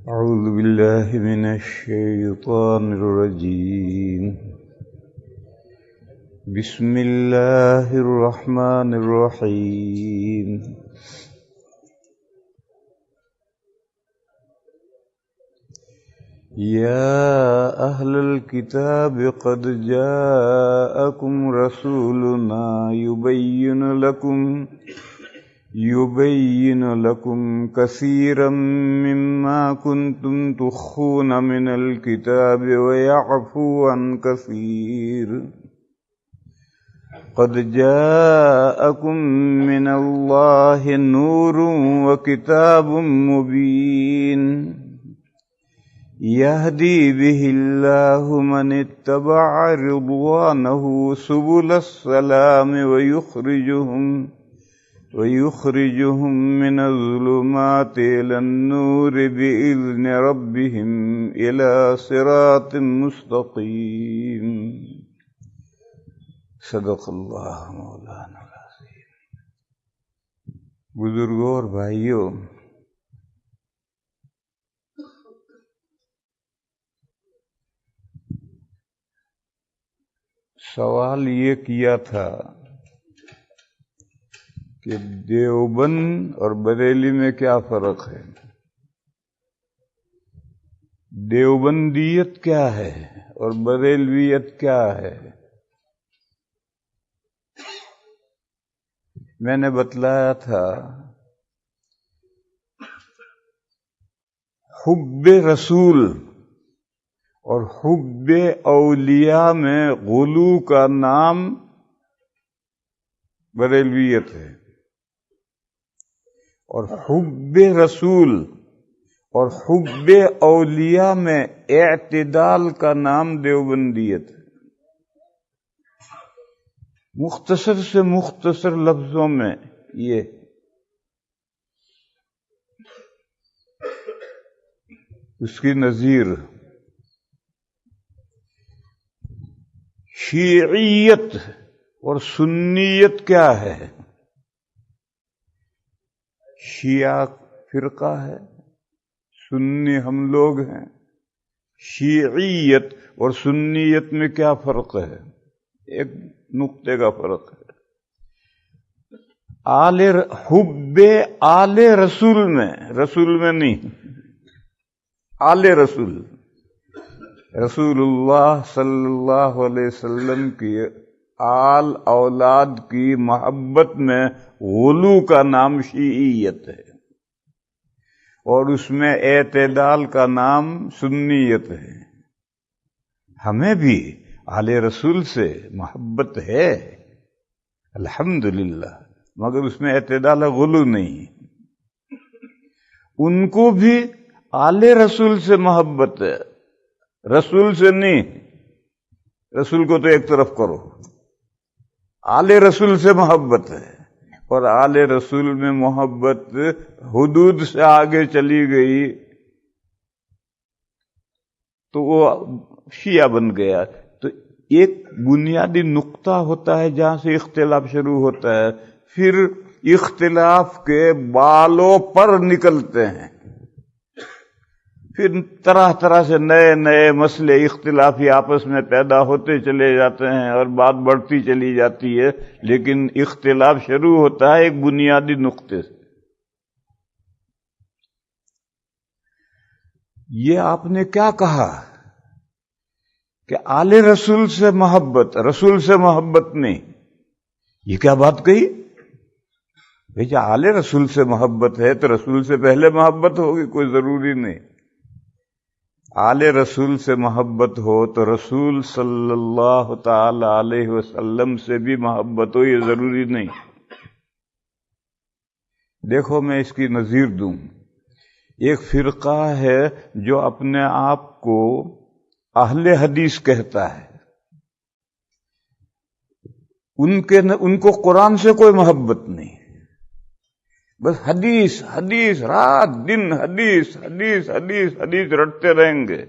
أعوذ بالله من الشيطان الرجيم. بسم الله الرحمن الرحيم. يا أهل الكتاب قد جاءكم رسولنا يبين لكم كثيرا مما كنتم تخفون من الكتاب ويعفو عن كثير. قد جاءكم من الله نور وكتاب مبين يهدي به الله من اتبع رضوانه سبل السلام ويخرجهم من الظلمات إلى النور بإذن ربهم إلى صراط مستقيم. صدق اللہ مولانا العظیم. بزرگوں اور بھائیوں، سوال یہ کیا تھا کہ دیوبند اور بریلی میں کیا فرق ہے، دیوبندیت کیا ہے اور بریلویت کیا ہے. میں نے بتلایا تھا حب رسول اور حب اولیاء میں غلو کا نام بریلویت ہے، اور حب رسول اور حب اولیاء میں اعتدال کا نام دیوبندیت ہے. مختصر سے مختصر لفظوں میں یہ اس کی نظیر شیعیت اور سنیت کیا ہے. شیعہ فرقہ ہے، سنی ہم لوگ ہیں. شیعیت اور سنیت میں کیا فرق ہے؟ ایک نقطے کا فرق ہے. حب آل رسول میں نہیں، آل رسول، رسول اللہ صلی اللہ علیہ وسلم کی آل اولاد کی محبت میں غلو کا نام شیعیت ہے، اور اس میں اعتدال کا نام سنیت ہے. ہمیں بھی آل رسول سے محبت ہے الحمدللہ، مگر اس میں اعتدال غلو نہیں. ان کو بھی آل رسول سے محبت ہے، رسول سے نہیں. رسول کو تو ایک طرف کرو، آل رسول سے محبت ہے. اور آل رسول میں محبت حدود سے آگے چلی گئی تو وہ شیعہ بن گیا. تو ایک بنیادی نقطہ ہوتا ہے جہاں سے اختلاف شروع ہوتا ہے، پھر اختلاف کے بالوں پر نکلتے ہیں، پھر طرح طرح سے نئے نئے مسئلے اختلافی آپس میں پیدا ہوتے چلے جاتے ہیں اور بات بڑھتی چلی جاتی ہے. لیکن اختلاف شروع ہوتا ہے ایک بنیادی نقطے سے. یہ آپ نے کیا کہا کہ آل رسول سے محبت، رسول سے محبت نہیں، یہ کیا بات کہی؟ بھئی آل رسول سے محبت ہے تو رسول سے پہلے محبت ہوگی، کوئی ضروری نہیں. آل رسول سے محبت ہو تو رسول صلی اللہ تعالی علیہ وسلم سے بھی محبت ہو، یہ ضروری نہیں. دیکھو میں اس کی نظیر دوں. ایک فرقہ ہے جو اپنے آپ کو اہل حدیث کہتا ہے، ان کو قرآن سے کوئی محبت نہیں، بس حدیث حدیث، رات دن حدیث حدیث حدیث حدیث رٹتے رہیں گے،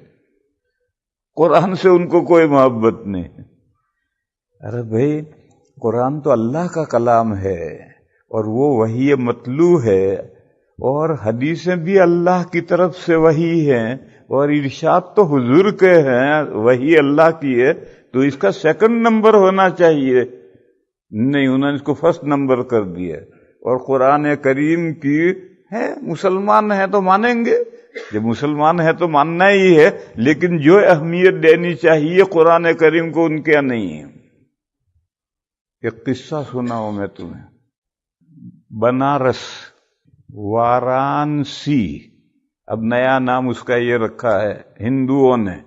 قرآن سے ان کو کوئی محبت نہیں. ارے بھائی قرآن تو اللہ کا کلام ہے اور وہ وحی مطلوع ہے، اور حدیثیں بھی اللہ کی طرف سے وحی ہیں، اور ارشاد تو حضور کے ہیں، وحی اللہ کی ہے، تو اس کا سیکنڈ نمبر ہونا چاہیے، نہیں انہوں نے اس کو فرسٹ نمبر کر دیا۔ اور قرآن کریم کی ہے، مسلمان ہیں تو مانیں گے، جب مسلمان ہے تو ماننا ہی ہے، لیکن جو اہمیت دینی چاہیے قرآن کریم کو ان کے نہیں ہے۔ ایک قصہ سناؤں میں تمہیں، بنارس، وارانسی، اب نیا نام اس کا یہ رکھا ہے ہندوؤں نے،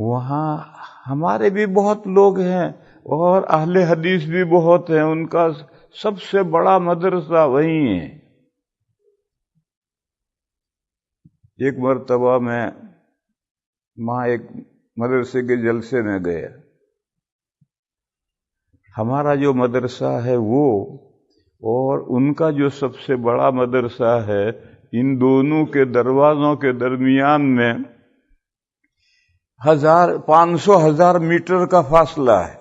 وہاں ہمارے بھی بہت لوگ ہیں اور اہل حدیث بھی بہت ہیں، ان کا سب سے بڑا مدرسہ وہی ہے۔ ایک مرتبہ میں وہاں ایک مدرسے کے جلسے میں گیا، ہمارا جو مدرسہ ہے وہ اور ان کا جو سب سے بڑا مدرسہ ہے، ان دونوں کے دروازوں کے درمیان میں 500,000 میٹر کا فاصلہ ہے۔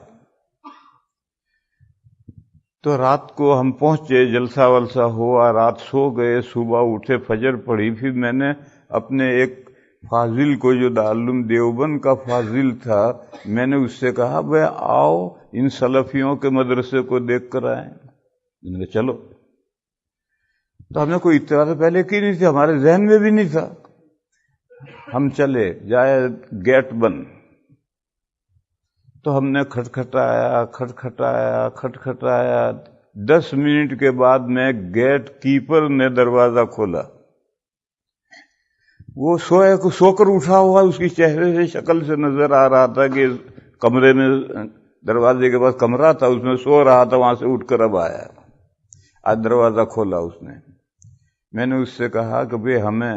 تو رات کو ہم پہنچے، جلسہ ولسہ ہوا، رات سو گئے، صبح اٹھے، فجر پڑھی، پھر میں نے اپنے ایک فاضل کو جو دارالعلوم دیوبند کا فاضل تھا، میں نے اس سے کہا بھئی آؤ ان سلفیوں کے مدرسے کو دیکھ کر آئیں، میں نے کہا چلو۔ تو ہم نے کوئی اطلاع پہلے کی نہیں تھی، ہمارے ذہن میں بھی نہیں تھا، ہم چلے جائے، گیٹ بند، تو ہم نے کھٹکھٹایا 10 منٹ کے بعد میں گیٹ کیپر نے دروازہ کھولا، وہ سو کر اٹھا ہوا، اس کی چہرے سے شکل سے نظر آ رہا تھا کہ کمرے میں، دروازے کے پاس کمرہ تھا، اس میں سو رہا تھا، وہاں سے اٹھ کر اب آیا، آج دروازہ کھولا اس نے۔ میں نے اس سے کہا کہ بھئی ہمیں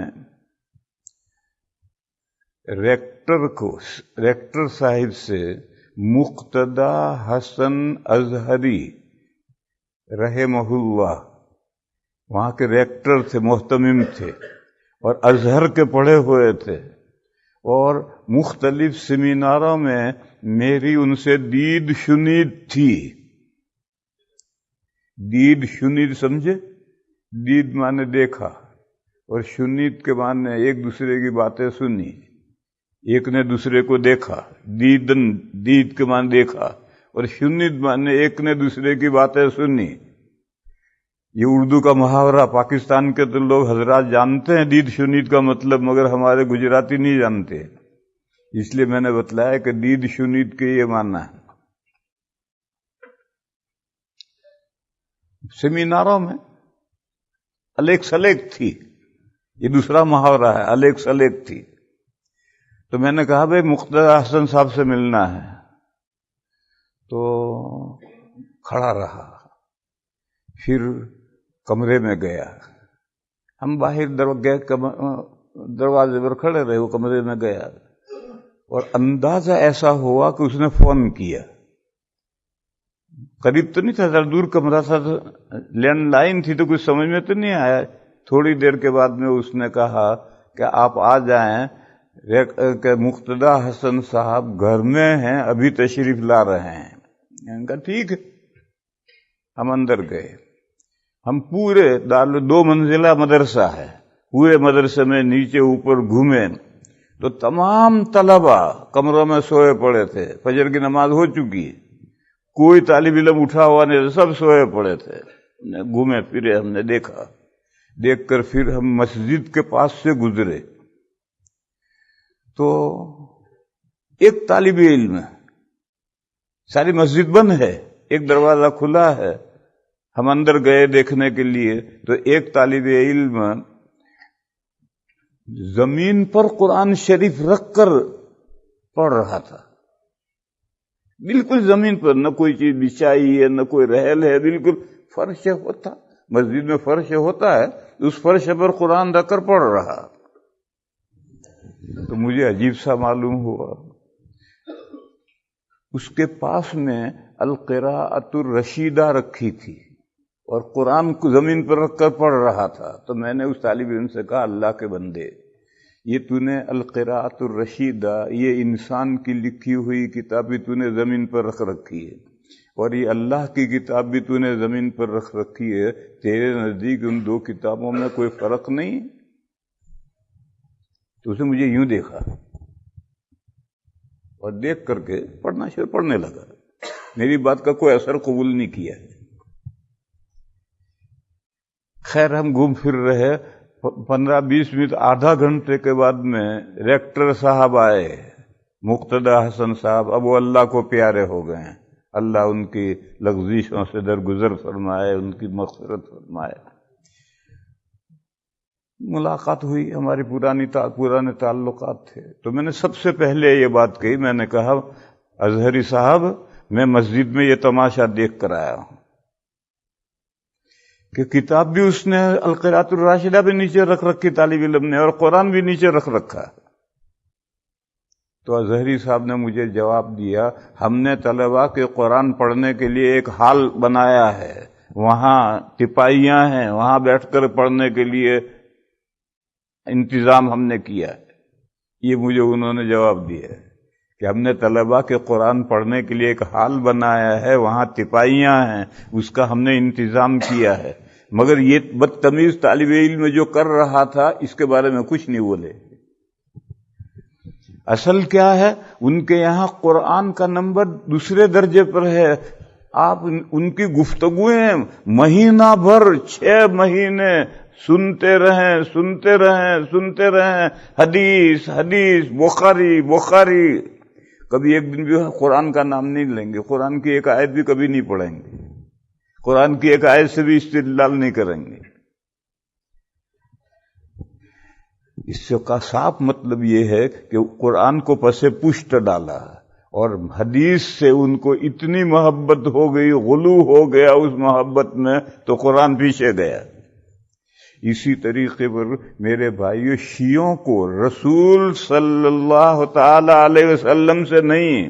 ریکٹر صاحب سے مقتدی حسن ازہری رحمہ اللہ، وہاں کے ریکٹر تھے، محتمم تھے اور ازہر کے پڑھے ہوئے تھے، اور مختلف سیمیناروں میں میری ان سے دید شنید تھی۔ دید شنید سمجھے؟ دید مانے دیکھا، اور شنید کے معنی ایک دوسرے کی باتیں سنی، ایک نے دوسرے کو دیکھا، دید کے معنی دیکھا، اور شنید معنی ایک نے دوسرے کی باتیں سنی۔ یہ اردو کا محاورہ پاکستان کے تو لوگ حضرات جانتے ہیں دید شنید کا مطلب، مگر ہمارے گجراتی نہیں جانتے، اس لیے میں نے بتلایا کہ دید شنید کے یہ معنی ہے۔ سیمیناروں میں الیک سلیک تھی، یہ دوسرا محاورہ ہے، الیک سلیک تھی۔ تو میں نے کہا بھئی مقتدی حسن صاحب سے ملنا ہے، تو کھڑا رہا، پھر کمرے میں گیا، ہم باہر دروازے پر کھڑے رہے، وہ کمرے میں گیا، اور اندازہ ایسا ہوا کہ اس نے فون کیا، قریب تو نہیں تھا، ذرا دور کمرہ تھا، لینڈ لائن تھی، تو کچھ سمجھ میں تو نہیں آیا۔ تھوڑی دیر کے بعد میں اس نے کہا کہ آپ آ جائیں کہ مقتدی حسن صاحب گھر میں ہیں، ابھی تشریف لا رہے ہیں۔ میں نے کہا ٹھیک ہے، ہم اندر گئے، ہم پورے 2 منزلہ مدرسہ ہے، پورے مدرسے میں نیچے اوپر گھومے، تو تمام طلبہ کمروں میں سوئے پڑے تھے، فجر کی نماز ہو چکی، کوئی طالب علم اٹھا ہوا نہیں، سب سوئے پڑے تھے۔ گھومے پھرے، ہم نے دیکھا، دیکھ کر پھر ہم مسجد کے پاس سے گزرے، تو ایک طالب علم، ساری مسجد بند ہے، ایک دروازہ کھلا ہے، ہم اندر گئے دیکھنے کے لیے، تو ایک طالب علم زمین پر قرآن شریف رکھ کر پڑھ رہا تھا، بالکل زمین پر، نہ کوئی چیز بچھائی ہے، نہ کوئی رحل ہے، بالکل فرش ہوتا، مسجد میں فرش ہوتا ہے، اس فرش پر قرآن رکھ کر پڑھ رہا۔ تو مجھے عجیب سا معلوم ہوا، اس کے پاس میں القراءۃ الرشیدہ رکھی تھی اور قرآن کو زمین پر رکھ کر پڑھ رہا تھا۔ تو میں نے اس طالب علم سے کہا اللہ کے بندے، یہ تو نے القراءۃ الرشیدہ، یہ انسان کی لکھی ہوئی کتابی تو نے زمین پر رکھ رکھی ہے، اور یہ اللہ کی کتاب بھی تو نے زمین پر رکھ رکھی ہے، تیرے نزدیک ان دو کتابوں میں کوئی فرق نہیں؟ تو اسے مجھے یوں دیکھا اور دیکھ کر کے پڑھنے لگا، میری بات کا کوئی اثر قبول نہیں کیا۔ خیر ہم گھوم پھر رہے، 15-20 منٹ، آدھا گھنٹے کے بعد میں ریکٹر صاحب آئے، مقتدی حسن صاحب، اب وہ اللہ کو پیارے ہو گئے ہیں، اللہ ان کی لغزشوں سے درگزر فرمائے، ان کی مغفرت فرمائے۔ ملاقات ہوئی، ہماری پرانے تعلقات تھے، تو میں نے سب سے پہلے یہ بات کہی، میں نے کہا اظہری صاحب میں مسجد میں یہ تماشا دیکھ کر آیا ہوں کہ کتاب بھی اس نے القراءۃ الراشدہ بھی نیچے رکھ رکھی طالب علم نے، اور قرآن بھی نیچے رکھ رکھا۔ تو اظہری صاحب نے مجھے جواب دیا، ہم نے طلباء کے قرآن پڑھنے کے لیے ایک ہال بنایا ہے، وہاں ٹپائیاں ہیں، وہاں بیٹھ کر پڑھنے کے لیے انتظام ہم نے کیا ہے۔ یہ مجھے انہوں نے جواب دیا کہ ہم نے طلباء کے قرآن پڑھنے کے لیے ایک ہال بنایا ہے، وہاں ٹپائیاں ہیں، اس کا ہم نے انتظام کیا ہے، مگر یہ بدتمیز طالب علم جو کر رہا تھا اس کے بارے میں کچھ نہیں بولے۔ اصل کیا ہے، ان کے یہاں قرآن کا نمبر دوسرے درجے پر ہے، آپ ان کی گفتگویں مہینہ بھر 6 مہینے سنتے رہیں، حدیث بخاری، کبھی ایک دن بھی قرآن کا نام نہیں لیں گے، قرآن کی ایک آیت بھی کبھی نہیں پڑھیں گے، قرآن کی ایک آیت سے بھی استدلال نہیں کریں گے۔ اس سے کا صاف مطلب یہ ہے کہ قرآن کو پس پشت ڈالا، اور حدیث سے ان کو اتنی محبت ہو گئی، غلو ہو گیا اس محبت میں، تو قرآن پیچھے گیا۔ اسی طریقے پر میرے بھائیو، شیعوں کو رسول صلی اللہ تعالی علیہ وسلم سے نہیں،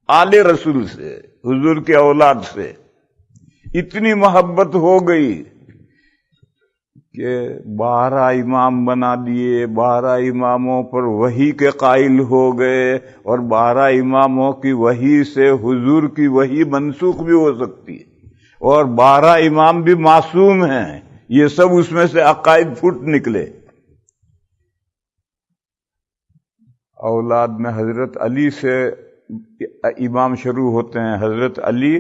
آل رسول سے، حضور کے اولاد سے اتنی محبت ہو گئی کہ 12 امام بنا دیے، 12 اماموں پر وحی کے قائل ہو گئے، اور 12 اماموں کی وحی سے حضور کی وحی منسوخ بھی ہو سکتی ہے، اور 12 امام بھی معصوم ہیں، یہ سب اس میں سے عقائد پھوٹ نکلے۔ اولاد میں حضرت علی سے امام شروع ہوتے ہیں، حضرت علی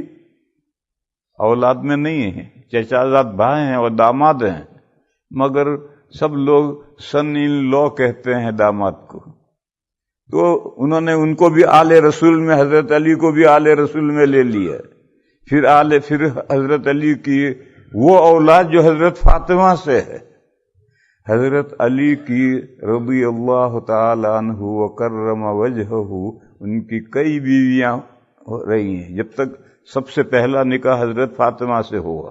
اولاد میں نہیں ہیں، چچا زاد بھائی ہیں اور داماد ہیں، مگر سب لوگ سن ان لو کہتے ہیں داماد کو، تو انہوں نے ان کو بھی آل رسول میں، حضرت علی کو بھی آل رسول میں لے لیا۔ پھر حضرت علی کی وہ اولاد جو حضرت فاطمہ سے ہے، حضرت علی کی رضی اللہ تعالی عنہ وکرم وجہہ، ان کی کئی بیویاں رہی ہیں، جب تک سب سے پہلا نکاح حضرت فاطمہ سے ہوا،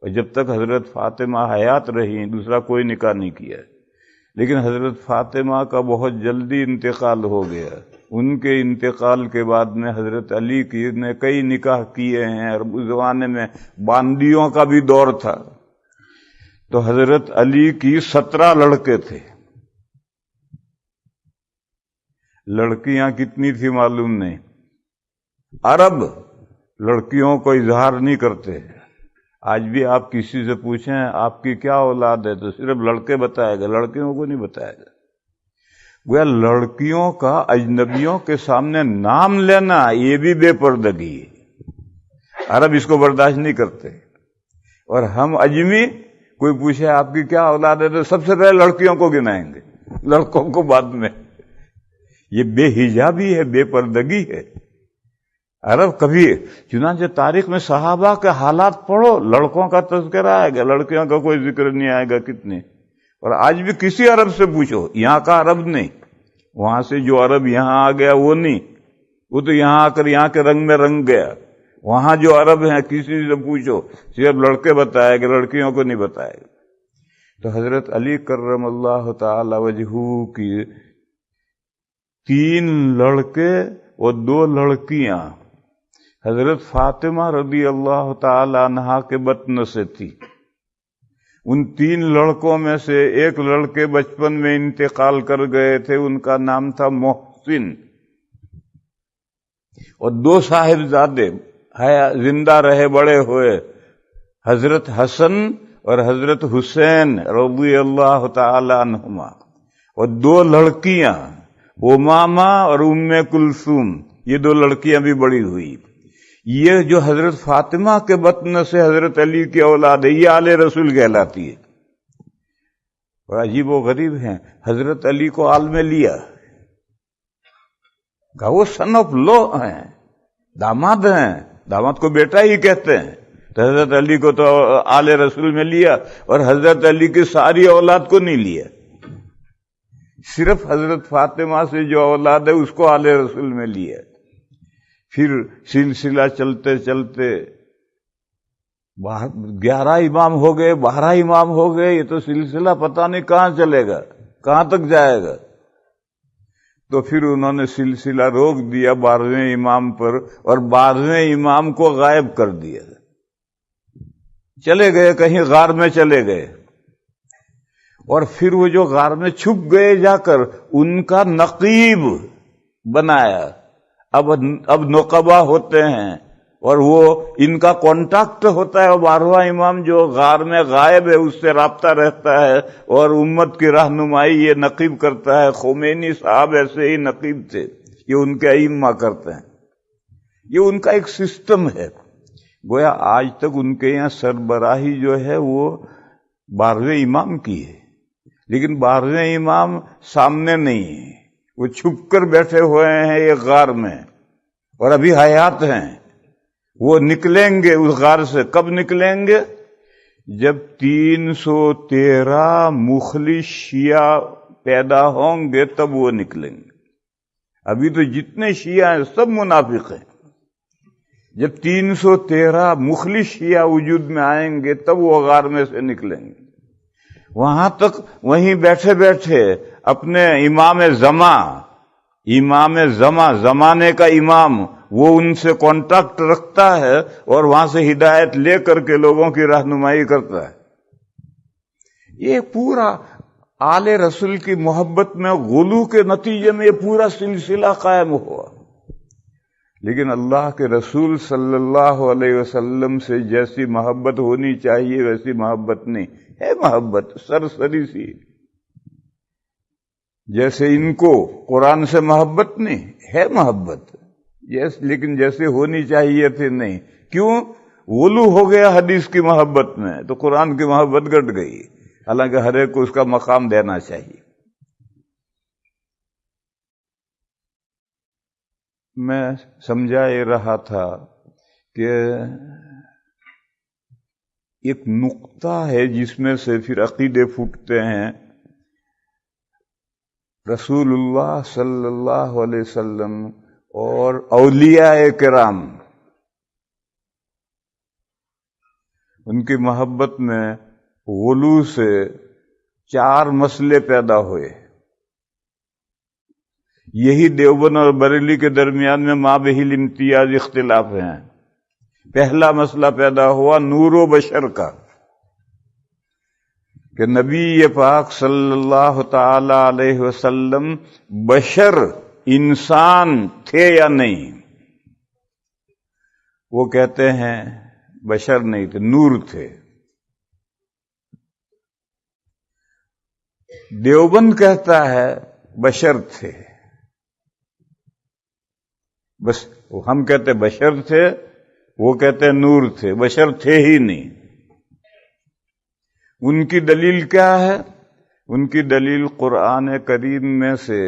اور جب تک حضرت فاطمہ حیات رہی دوسرا کوئی نکاح نہیں کیا۔ لیکن حضرت فاطمہ کا بہت جلدی انتقال ہو گیا، ان کے انتقال کے بعد میں حضرت علی کی نے کئی نکاح کیے ہیں، اور اس زمانے میں باندیوں کا بھی دور تھا، تو حضرت علی کی 17 لڑکے تھے۔ لڑکیاں کتنی تھی معلوم نہیں، عرب لڑکیوں کو اظہار نہیں کرتے۔ آج بھی آپ کسی سے پوچھیں آپ کی کیا اولاد ہے تو صرف لڑکے بتائے گا، لڑکیوں کو نہیں بتائے گا۔ گویا لڑکیوں کا اجنبیوں کے سامنے نام لینا یہ بھی بے پردگی ہے، عرب اس کو برداشت نہیں کرتے۔ اور ہم اجمی کوئی پوچھے آپ کی کیا اولاد ہے تو سب سے پہلے لڑکیوں کو گنائیں گے، لڑکوں کو بعد میں۔ یہ بے حجابی ہے، بے پردگی ہے۔ عرب کبھی، چنانچہ تاریخ میں صحابہ کے حالات پڑھو، لڑکوں کا تذکرہ آئے گا، لڑکیوں کا کوئی ذکر نہیں آئے گا کتنے۔ اور آج بھی کسی عرب سے پوچھو، یہاں کا عرب نہیں، وہاں سے جو عرب یہاں آ گیا وہ نہیں، وہ تو یہاں آ کر یہاں کے رنگ میں رنگ گیا۔ وہاں جو عرب ہیں کسی سے پوچھو صرف لڑکے بتائے گا، لڑکیوں کو نہیں بتائے گا۔ تو حضرت علی کرم اللہ تعالی وجہہ کی 3 لڑکے اور 2 لڑکیاں حضرت فاطمہ رضی اللہ تعالی عنہا کے بطن سے تھی۔ ان 3 لڑکوں میں سے ایک لڑکے بچپن میں انتقال کر گئے تھے، ان کا نام تھا محسن، اور 2 صاحبزادے زندہ رہے بڑے ہوئے حضرت حسن اور حضرت حسین رضی اللہ تعالی عنہما، اور 2 لڑکیاں امامہ اور ام کلثوم، یہ 2 لڑکیاں بھی بڑی ہوئی۔ یہ جو حضرت فاطمہ کے بطن سے حضرت علی کی اولاد ہے، یہ آل رسول کہلاتی ہے۔ اور عجیب و غریب ہیں، حضرت علی کو آل میں لیا، کہا وہ سن آف لو ہیں، داماد ہیں، داماد کو بیٹا ہی کہتے ہیں، تو حضرت علی کو تو آل رسول میں لیا، اور حضرت علی کی ساری اولاد کو نہیں لیا، صرف حضرت فاطمہ سے جو اولاد ہے اس کو آل رسول میں لیا۔ پھر سلسلہ چلتے چلتے 11 امام ہو گئے، 12 امام ہو گئے، یہ تو سلسلہ پتہ نہیں کہاں چلے گا، کہاں تک جائے گا۔ تو پھر انہوں نے سلسلہ روک دیا 12ویں امام پر، اور 12ویں امام کو غائب کر دیا، چلے گئے کہیں غار میں چلے گئے، اور پھر وہ جو غار میں چھپ گئے جا کر ان کا نقیب بنایا۔ اب نقبہ ہوتے ہیں اور وہ ان کا کانٹیکٹ ہوتا ہے، 12واں امام جو غار میں غائب ہے اس سے رابطہ رہتا ہے اور امت کی رہنمائی یہ نقیب کرتا ہے۔ خمینی صاحب ایسے ہی نقیب تھے، یہ ان کے ائمہ کرتے ہیں، یہ ان کا ایک سسٹم ہے۔ گویا آج تک ان کے یہاں سربراہی جو ہے وہ 12ویں امام کی ہے، لیکن 12ویں امام سامنے نہیں ہے، وہ چھپ کر بیٹھے ہوئے ہیں ایک غار میں اور ابھی حیات ہیں۔ وہ نکلیں گے اس غار سے، کب نکلیں گے؟ جب 313 مخلص شیعہ پیدا ہوں گے تب وہ نکلیں گے۔ ابھی تو جتنے شیعہ ہیں سب منافق ہیں، جب 313 مخلص شیعہ وجود میں آئیں گے تب وہ غار میں سے نکلیں گے۔ وہاں تک وہیں بیٹھے بیٹھے اپنے امام زمانے کا امام، وہ ان سے کانٹیکٹ رکھتا ہے اور وہاں سے ہدایت لے کر کے لوگوں کی رہنمائی کرتا ہے۔ یہ پورا آل رسول کی محبت میں غلو کے نتیجے میں یہ پورا سلسلہ قائم ہوا۔ لیکن اللہ کے رسول صلی اللہ علیہ وسلم سے جیسی محبت ہونی چاہیے ویسی محبت نہیں ہے، محبت سرسری سی، جیسے ان کو قرآن سے محبت نہیں ہے، محبت لیکن جیسے ہونی چاہیے تھی نہیں۔ کیوں؟ غلو ہو گیا حدیث کی محبت میں تو قرآن کی محبت گھٹ گئی، حالانکہ ہر ایک کو اس کا مقام دینا چاہیے۔ میں سمجھا یہ رہا تھا کہ ایک نقطہ ہے جس میں سے پھر عقیدے پھوٹتے ہیں۔ رسول اللہ صلی اللہ علیہ وسلم اور اولیاء کرام، ان کی محبت میں غلو سے 4 مسئلے پیدا ہوئے۔ یہی دیوبند اور بریلی کے درمیان میں مابہ الامتیاز اختلاف ہیں۔ پہلا مسئلہ پیدا ہوا نور و بشر کا، کہ نبی پاک صلی اللہ تعالی علیہ وسلم بشر انسان تھے یا نہیں؟ وہ کہتے ہیں بشر نہیں تھے، نور تھے۔ دیوبند کہتا ہے بشر تھے، بس ہم کہتے بشر تھے، وہ کہتے نور تھے، بشر تھے ہی نہیں۔ ان کی دلیل کیا ہے؟ ان کی دلیل قرآن کریم میں سے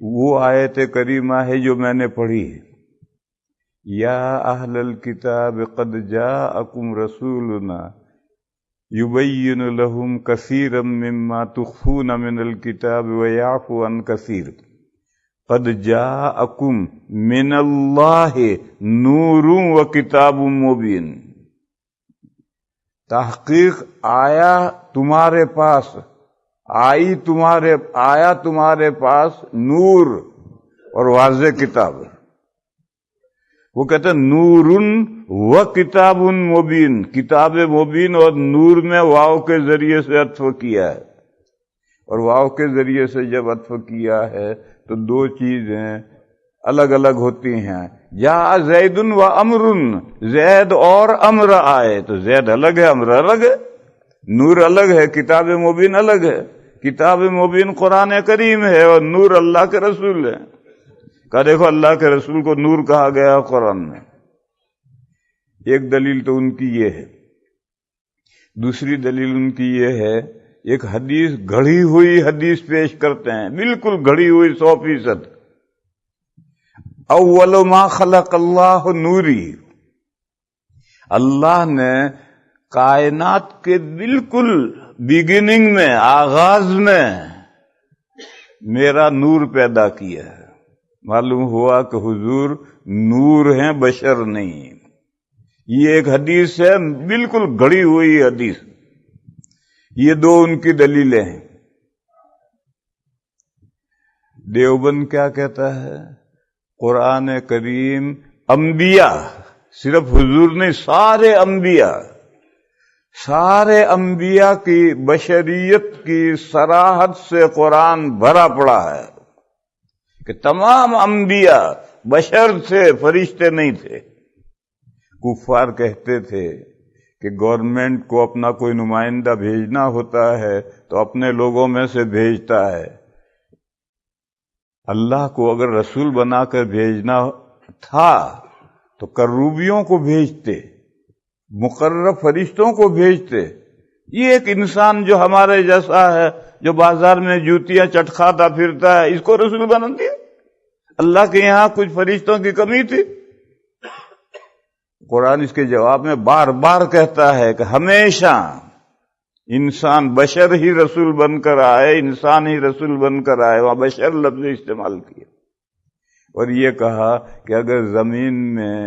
وہ آیت کریمہ ہے جو میں نے پڑھی ہے، یا اہل الکتاب قد جاءکم رسولنا یبین لہم کثیرا مما تخفون من الکتاب ویعفو عن کثیر قد جاءکم من اللہ نور و کتاب مبین۔ تحقیق آیا تمہارے پاس، آیا تمہارے پاس نور اور واضح کتاب۔ وہ کہتے ہیں نور و کتاب مبین، کتاب مبین، اور نور میں واو کے ذریعے سے عطف کیا ہے، اور واو کے ذریعے سے جب عطف کیا ہے تو 2 چیزیں الگ الگ ہوتی ہیں. جا زید و امر، زید اور امر آئے تو زید الگ ہے، امر الگ ہے. نور الگ ہے، کتاب مبین الگ ہے. کتاب مبین قرآن کریم ہے اور نور اللہ کے رسول ہے. کہا دیکھو اللہ کے رسول کو نور کہا گیا قرآن میں. ایک دلیل تو ان کی یہ ہے. دوسری دلیل ان کی یہ ہے، ایک حدیث گھڑی ہوئی حدیث پیش کرتے ہیں، بالکل گھڑی ہوئی 100%. اول ما خلق اللہ نوری، اللہ نے کائنات کے بالکل بگننگ میں، آغاز میں میرا نور پیدا کیا ہے. معلوم ہوا کہ حضور نور ہیں، بشر نہیں. یہ ایک حدیث ہے، بالکل گھڑی ہوئی حدیث. یہ دو ان کی دلیلیں ہیں. دیوبند کیا کہتا ہے؟ قرآن کریم انبیاء، صرف حضور نہیں، سارے انبیاء کی بشریت کی صراحت سے قرآن بھرا پڑا ہے کہ تمام انبیاء بشر تھے، فرشتے نہیں تھے. کفار کہتے تھے کہ گورنمنٹ کو اپنا کوئی نمائندہ بھیجنا ہوتا ہے تو اپنے لوگوں میں سے بھیجتا ہے. اللہ کو اگر رسول بنا کر بھیجنا تھا تو کروبیوں کو بھیجتے، مقرب فرشتوں کو بھیجتے. یہ ایک انسان جو ہمارے جیسا ہے، جو بازار میں جوتیاں چٹکھاتا پھرتا ہے، اس کو رسول بنا دیا. اللہ کے یہاں کچھ فرشتوں کی کمی تھی. قرآن اس کے جواب میں بار بار کہتا ہے کہ ہمیشہ انسان بشر ہی رسول بن کر آئے، انسان ہی رسول بن کر آئے. وہاں بشر لفظ استعمال کیا اور یہ کہا کہ اگر زمین میں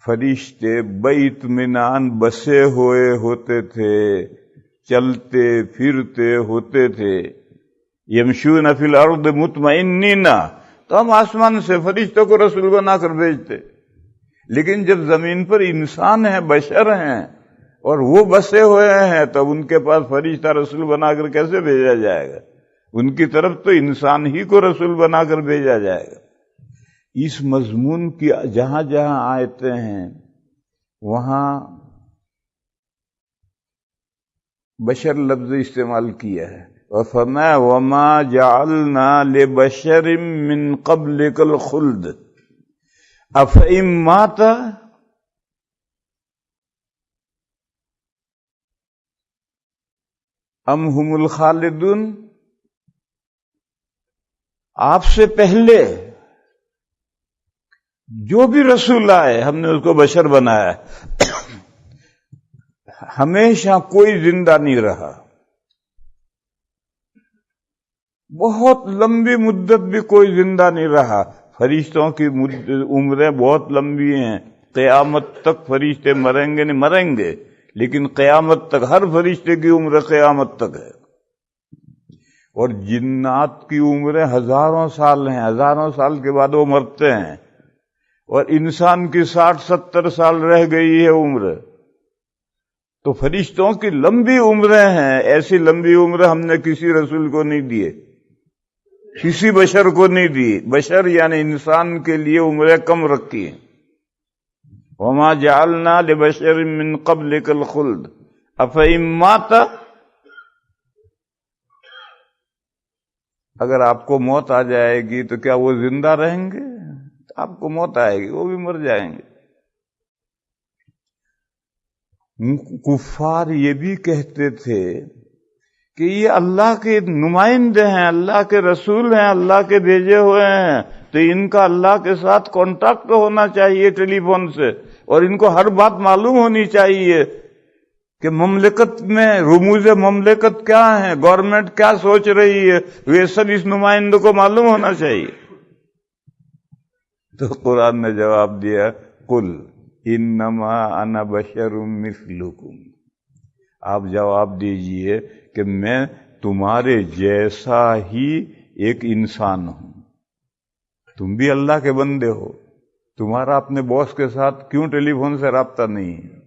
فرشتے باطمینان بسے ہوئے ہوتے تھے، چلتے پھرتے ہوتے تھے، یمشون فی الارض مطمئنین، تو ہم آسمان سے فرشتوں کو رسول بنا کر بھیجتے. لیکن جب زمین پر انسان ہیں، بشر ہیں اور وہ بسے ہوئے ہیں، تو ان کے پاس فرشتہ رسول بنا کر کیسے بھیجا جائے گا؟ ان کی طرف تو انسان ہی کو رسول بنا کر بھیجا جائے گا. اس مضمون کی جہاں جہاں آیتیں ہیں وہاں بشر لفظ استعمال کیا ہے. اور فرمایا وما جعلنا لبشر من قبلک الخلد افئن مات ام هم الخالدون. آپ سے پہلے جو بھی رسول آئے ہم نے اس کو بشر بنایا، ہمیشہ کوئی زندہ نہیں رہا. بہت لمبی مدت بھی کوئی زندہ نہیں رہا. فرشتوں کی عمریں بہت لمبی ہیں، قیامت تک فرشتے مریں گے نہیں، مریں گے لیکن قیامت تک ہر فرشتے کی عمر قیامت تک ہے. اور جنات کی عمریں ہزاروں سال ہیں، ہزاروں سال کے بعد وہ مرتے ہیں. اور انسان کی 60-70 سال رہ گئی ہے عمر. تو فرشتوں کی لمبی عمریں ہیں. ایسی لمبی عمر ہم نے کسی رسول کو نہیں دیے، کسی بشر کو نہیں دی. بشر یعنی انسان کے لیے عمریں کم رکھی ہیں. وما جعلنا لبشر من قبلک الخلد افئن مات، اگر آپ کو موت آ جائے گی تو کیا وہ زندہ رہیں گے؟ آپ کو موت آئے گی، وہ بھی مر جائیں گے. کفار یہ بھی کہتے تھے کہ یہ اللہ کے نمائندے ہیں، اللہ کے رسول ہیں، اللہ کے بھیجے ہوئے ہیں، تو ان کا اللہ کے ساتھ کانٹیکٹ ہونا چاہیے ٹیلی فون سے، اور ان کو ہر بات معلوم ہونی چاہیے کہ مملکت میں رموز مملکت کیا ہیں، گورنمنٹ کیا سوچ رہی ہے، یہ سب اس نمائندوں کو معلوم ہونا چاہیے. تو قرآن نے جواب دیا قل انما انا بشر مثلکم، آپ جواب دیجئے کہ میں تمہارے جیسا ہی ایک انسان ہوں. تم بھی اللہ کے بندے ہو. تمہارا اپنے باس کے ساتھ کیوں ٹیلی فون سے رابطہ نہیں ہے؟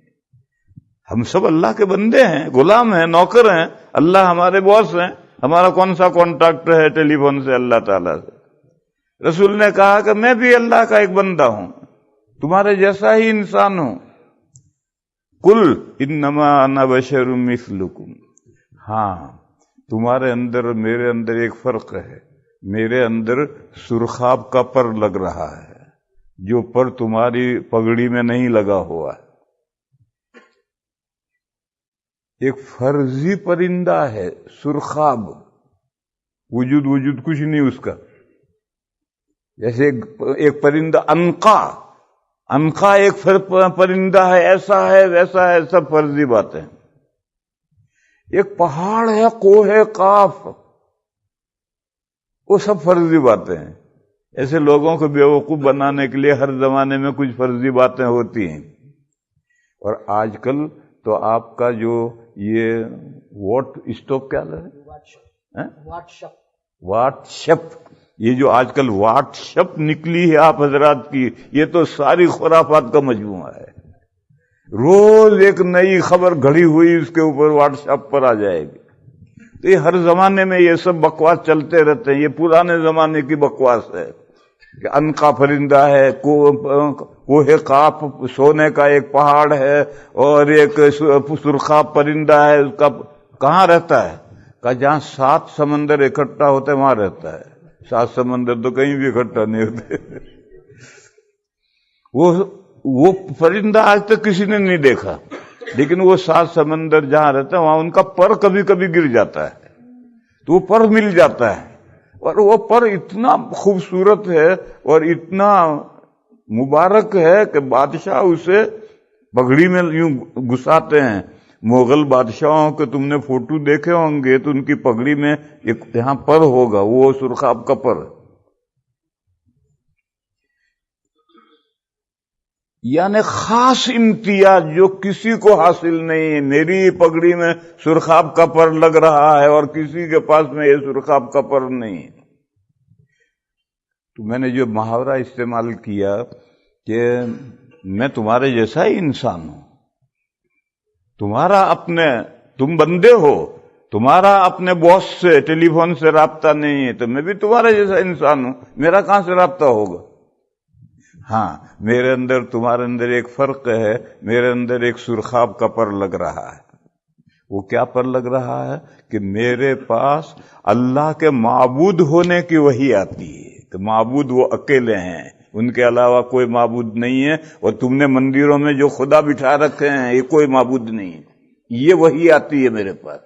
ہم سب اللہ کے بندے ہیں، غلام ہیں، نوکر ہیں. اللہ ہمارے باس ہیں. ہمارا کون سا کانٹیکٹ ہے ٹیلی فون سے اللہ تعالیٰ سے؟ رسول نے کہا کہ میں بھی اللہ کا ایک بندہ ہوں، تمہارے جیسا ہی انسان ہوں۔ قل انما انا بشر مثلکم، ہاں تمہارے اندر اور میرے اندر ایک فرق ہے، میرے اندر سرخاب کا پر لگ رہا ہے جو پر تمہاری پگڑی میں نہیں لگا ہوا ہے۔ ایک فرضی پرندہ ہے سرخاب، وجود کچھ نہیں اس کا، جیسے ایک پرندہ عنقا ایک پرندہ ہے، ایسا ہے ویسا ہے، سب فرضی باتیں۔ ایک پہاڑ ہے کوہ قاف، وہ سب فرضی باتیں ہیں۔ ایسے لوگوں کو بیوقوف بنانے کے لیے ہر زمانے میں کچھ فرضی باتیں ہوتی ہیں۔ اور آج کل تو آپ کا جو یہ واٹ اسٹاپ کیا ہے، واٹس ایپ، یہ جو آج کل واٹس ایپ نکلی ہے آپ حضرات کی، یہ تو ساری خرافات کا مجموعہ ہے۔ روز ایک نئی خبر گھڑی ہوئی اس کے اوپر واٹس ایپ پر آ جائے گی۔ تو یہ ہر زمانے میں یہ سب بکواس چلتے رہتے ہیں، یہ پرانے زمانے کی بکواس ہے کہ عنقا پرندہ ہے، کوہ قاف سونے کا ایک پہاڑ ہے، اور ایک سرخاب پرندہ ہے، اس کا کہاں رہتا ہے؟ کہ جہاں 7 سمندر اکٹھا ہوتے ہیں وہاں رہتا ہے۔ 7 سمندر تو کہیں بھی اکٹھا نہیں ہوتے۔ وہ پرندہ آج تک کسی نے نہیں دیکھا، لیکن وہ 7 سمندر جہاں رہتا ہے وہاں ان کا پر کبھی کبھی گر جاتا ہے، تو وہ پر مل جاتا ہے، اور وہ پر اتنا خوبصورت ہے اور اتنا مبارک ہے کہ بادشاہ اسے پگڑی میں یوں گھساتے ہیں۔ مغل بادشاہوں کے تم نے فوٹو دیکھے ہوں گے تو ان کی پگڑی میں ایک یہاں پر ہوگا، وہ سرخاب کا پر، یعنی خاص امتیاز جو کسی کو حاصل نہیں ہے۔ میری پگڑی میں سرخاب کا پر لگ رہا ہے اور کسی کے پاس میں یہ سرخاب کا پر نہیں ہے۔ تو میں نے جو محاورہ استعمال کیا کہ میں تمہارے جیسا ہی انسان ہوں، تم بندے ہو، تمہارا اپنے باس سے ٹیلی فون سے رابطہ نہیں ہے، تو میں بھی تمہارے جیسا انسان ہوں، میرا کہاں سے رابطہ ہوگا؟ ہاں میرے اندر تمہارے اندر ایک فرق ہے، میرے اندر ایک سرخاب کا پر لگ رہا ہے۔ وہ کیا پر لگ رہا ہے کہ میرے پاس اللہ کے معبود ہونے کی وحی آتی ہے کہ معبود وہ اکیلے ہیں، ان کے علاوہ کوئی معبود نہیں ہے، اور تم نے مندروں میں جو خدا بٹھا رکھے ہیں یہ کوئی معبود نہیں ہے، یہ وحی آتی ہے میرے پاس۔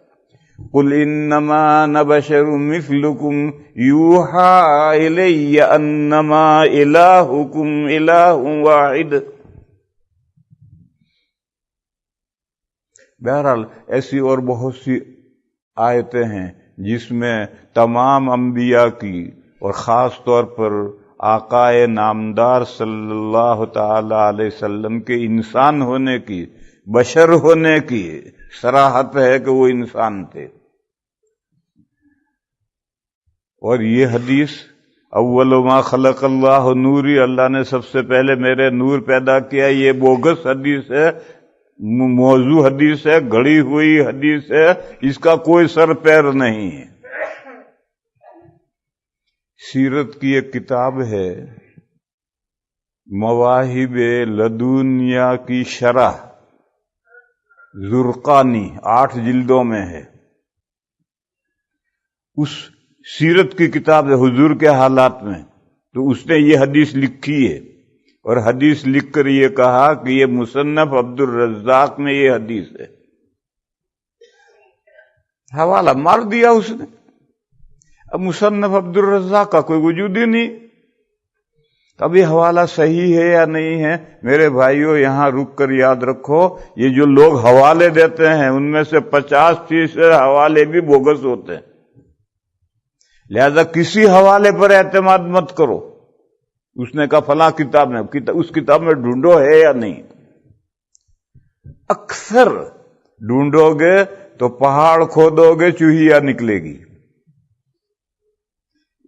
قل انما انا بشر مثلکم یوحی الی انما الہکم الہ واحد۔ بہرحال ایسی اور بہت سی آیتیں ہیں جس میں تمام انبیاء کی اور خاص طور پر آقائے نامدار صلی اللہ تعالی علیہ وسلم کے انسان ہونے کی، بشر ہونے کی صراحت ہے کہ وہ انسان تھے۔ اور یہ حدیث اول ما خلق اللہ نوری، اللہ نے سب سے پہلے میرے نور پیدا کیا، یہ بوگس حدیث ہے، موضوع حدیث ہے، گھڑی ہوئی حدیث ہے، اس کا کوئی سر پیر نہیں ہے۔ سیرت کی ایک کتاب ہے مواہب لدنیا کی شرح، زرقانی، 8 جلدوں میں ہے۔ اس سیرت کی کتاب ہے حضور کے حالات میں، تو اس نے یہ حدیث لکھی ہے، اور حدیث لکھ کر یہ کہا کہ یہ مصنف عبد الرزاق میں یہ حدیث ہے۔ حوالہ مار دیا اس نے، اب مصنف عبد الرزاق کا کوئی وجود ہی نہیں۔ ابھی حوالہ صحیح ہے یا نہیں ہے میرے بھائیوں، یہاں رک کر یاد رکھو، یہ جو لوگ حوالے دیتے ہیں ان میں سے 50% حوالے بھی بوگس ہوتے ہیں، لہذا کسی حوالے پر اعتماد مت کرو۔ اس نے کہا فلاں کتاب میں، اس کتاب میں ڈھونڈو ہے یا نہیں۔ اکثر ڈھونڈو گے تو پہاڑ کھودو گے چوہیا نکلے گی۔